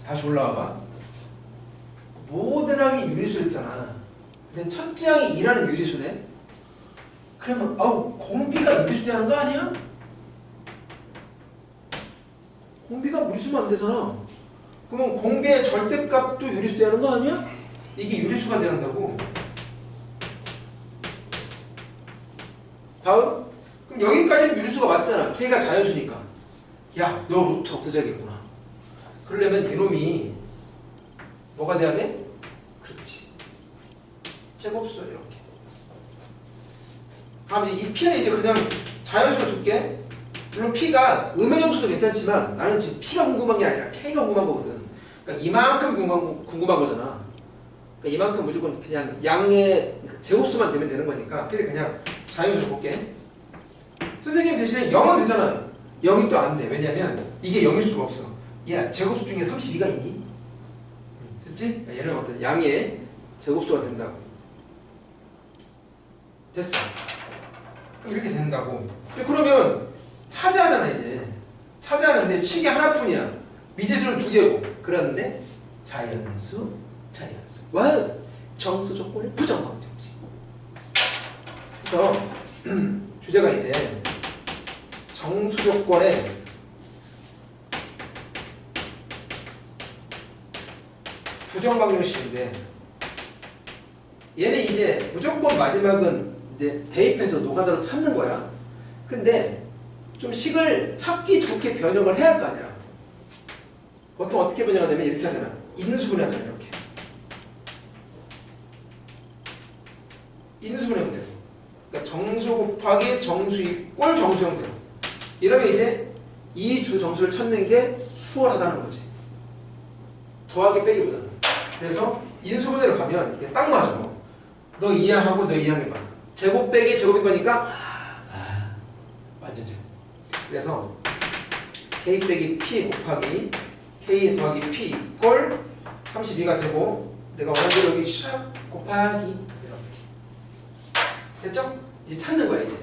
다시 올라와봐. 모든 항이 유리수였잖아. 근데 첫째 항이 2라는 유리수네. 그러면 공비가 유리수되는 거 아니야? 공비가 무리수면 안 되잖아. 그러면 공비의 절대값도 유리수되는 거 아니야? 이게 유리수가 되는다고. 다음. 그럼 여기까지는 유리수가 맞잖아. k가 자연수니까. 야, 너 루트 없애자겠구나. 그러려면 이놈이 뭐가 돼야 돼? 그렇지. 제곱수 이렇게. 다음 이 p는 이제 그냥 자연수로 둘게. 물론 p가 음의 정수도 괜찮지만 나는 지금 p가 궁금한 게 아니라 k가 궁금한 거거든. 그러니까 이만큼 궁금한 거잖아. 그러니까 이만큼 무조건 그냥 양의 제곱수만 되면 되는 거니까 p를 그냥 자연수로 볼게. 선생님 대신에 0은 되잖아요. 0이 또 안 돼. 왜냐면 이게 0일 수가 없어. 야, 제곱수 중에 32가 있니? 됐지? 얘는 어떤 양의 제곱수가 된다고. 됐어. 그럼 이렇게 된다고. 근데 그러면 차지하잖아 이제. 차지하는데 식이 하나뿐이야. 미지수는 2개고. 그러는데 자연수. 와우! 정수 조건의 부정방정식. 그래서 주제가 이제 정수 조건의 부정방정식인데 얘는 이제 무조건 마지막은 이제 대입해서 노가다로 찾는 거야. 근데 좀 식을 찾기 좋게 변형을 해야 할 거 아니야. 보통 어떻게 변형하냐면 이렇게 하잖아. 인수분해 하잖아. 이렇게 인수분해 형태로. 그러니까 정수 곱하기 정수 이꼴 정수 형태로. 이러면 이제 이 두 정수를 찾는 게 수월하다는 거지. 더하기 빼기보다는. 그래서 인수분해로 가면 이게 딱 맞아. 너 이항하고 너 이항해봐. 제곱 빼기 제곱인 거니까 완전 제곱. 그래서 k 빼기 p 곱하기 k 더하기 p 이꼴 32가 되고 내가 원하는 대로 여기 샥 곱하기 이렇게. 됐죠? 이제 찾는 거야 이제.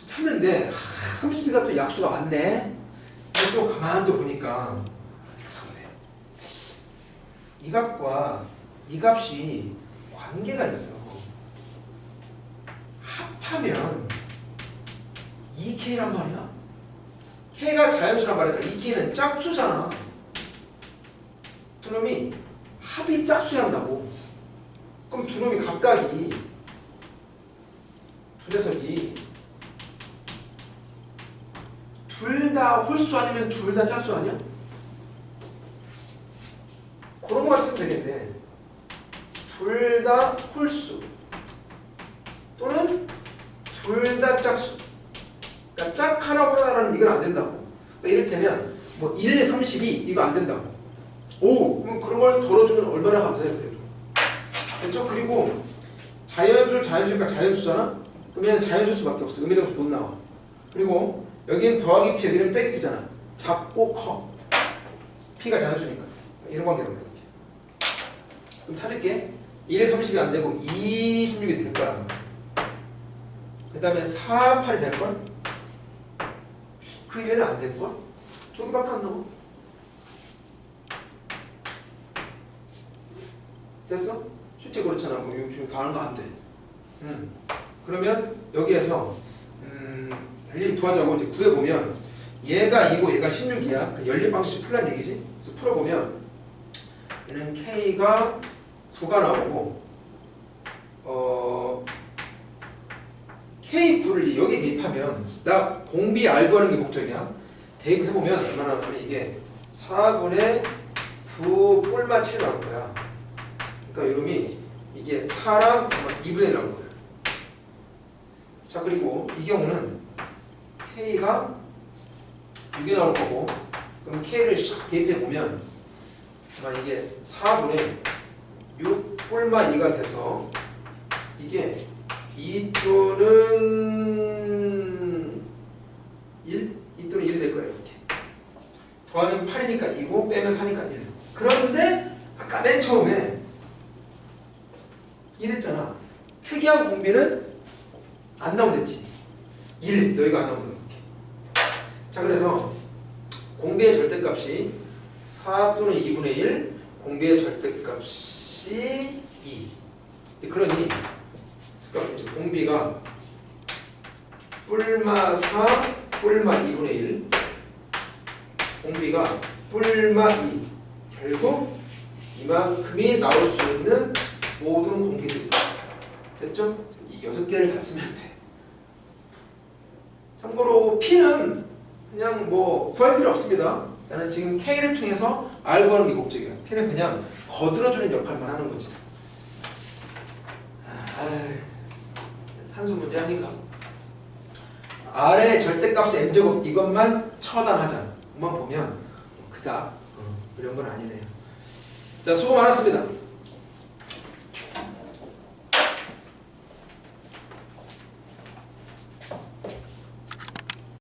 찾는데 32가 또 약수가 많네. 또 가만 또 보니까 참네. 이 값과 이 값이 관계가 있어. 합하면 2K란 말이야. K가 자연수란 말이야. 2K는 짝수잖아. 두 놈이 합이 짝수한다고. 그럼 두 놈이 각각이 두 녀석이 둘 다 홀수 아니면 둘 다 짝수 아니야? 그런 거 가지고 되겠네. 둘 다 홀수 또는 둘 다 짝수. 그러니까 짝 하나보다는 이건 안 된다고. 그러니까 이를테면 뭐 1, 32 이거 안 된다고. 오, 그럼 그런 걸 덜어주면 얼마나 감사해요, 그래도. 그렇죠? 그리고 자연수니까 자연수잖아? 그러면 자연수밖에 없어. 의미장수 못 나와. 그리고 여기는 더하기 P, 여기는 빼기 P잖아. 작고 커. P가 자연수니까. 이런 관계라고 이렇게. 그럼 찾을게. 1에 30이 안 되고 26이 될 거야. 그 다음에 4, 8이 될 걸? 그 이외에는 안 될 걸? 두 개밖에 안 나와. 됐어? 실제 그렇잖아. 뭐 지금 다 하는 거 안 돼. 그러면 여기에서 일일이 구하자고 이제 구해보면 얘가 2고 얘가 16이야. 연립 방식 풀란 얘기지. 그래서 풀어보면 얘는 K가 9가 나오고 K9를 여기 대입하면 나 공비 알고 하는 게 목적이야. 대입해보면 얼마나 나오냐면 이게 4분의 9 뿔마 7 나올 거야. 그러니까 이놈이 이게 4랑 2분의 1 나올 거야. 자, 그리고 이 경우는 K가 6이 나올 거고, 그럼 K를 대입해보면 아마 이게 4분의 6 뿔마 2가 돼서 이게 2 또는 1? 2 또는 1이 될 거야. 이렇게 더하면 8이니까 2고 빼면 4니까 1. 그런데 아까 맨 처음에 이랬잖아. 특이한 공비는 안 나온댔지. 1, 너희가 안 나온다는 거지. 자, 그래서 공비의 절대값이 4 또는 2분의 1, 공비의 절대값이 2. 그러니 공비가 뿔마 4, 뿔마 2분의 1, 공비가 뿔마 2. 결국 이만큼이 나올 수 있는 모든 공비들이 됐죠? 이 6개를 다 쓰면 돼. 참고로 P는 그냥 뭐 구할 필요 없습니다. 나는 지금 K를 통해서 알고 하는 게 목적이야. P는 그냥 거들어주는 역할만 하는 거지. 산수 문제 아닌가? R의 절대값의 M제곱 이것만 처단하자. 그만 보면 그닥 이런 건 아니네요. 자, 수고 많았습니다.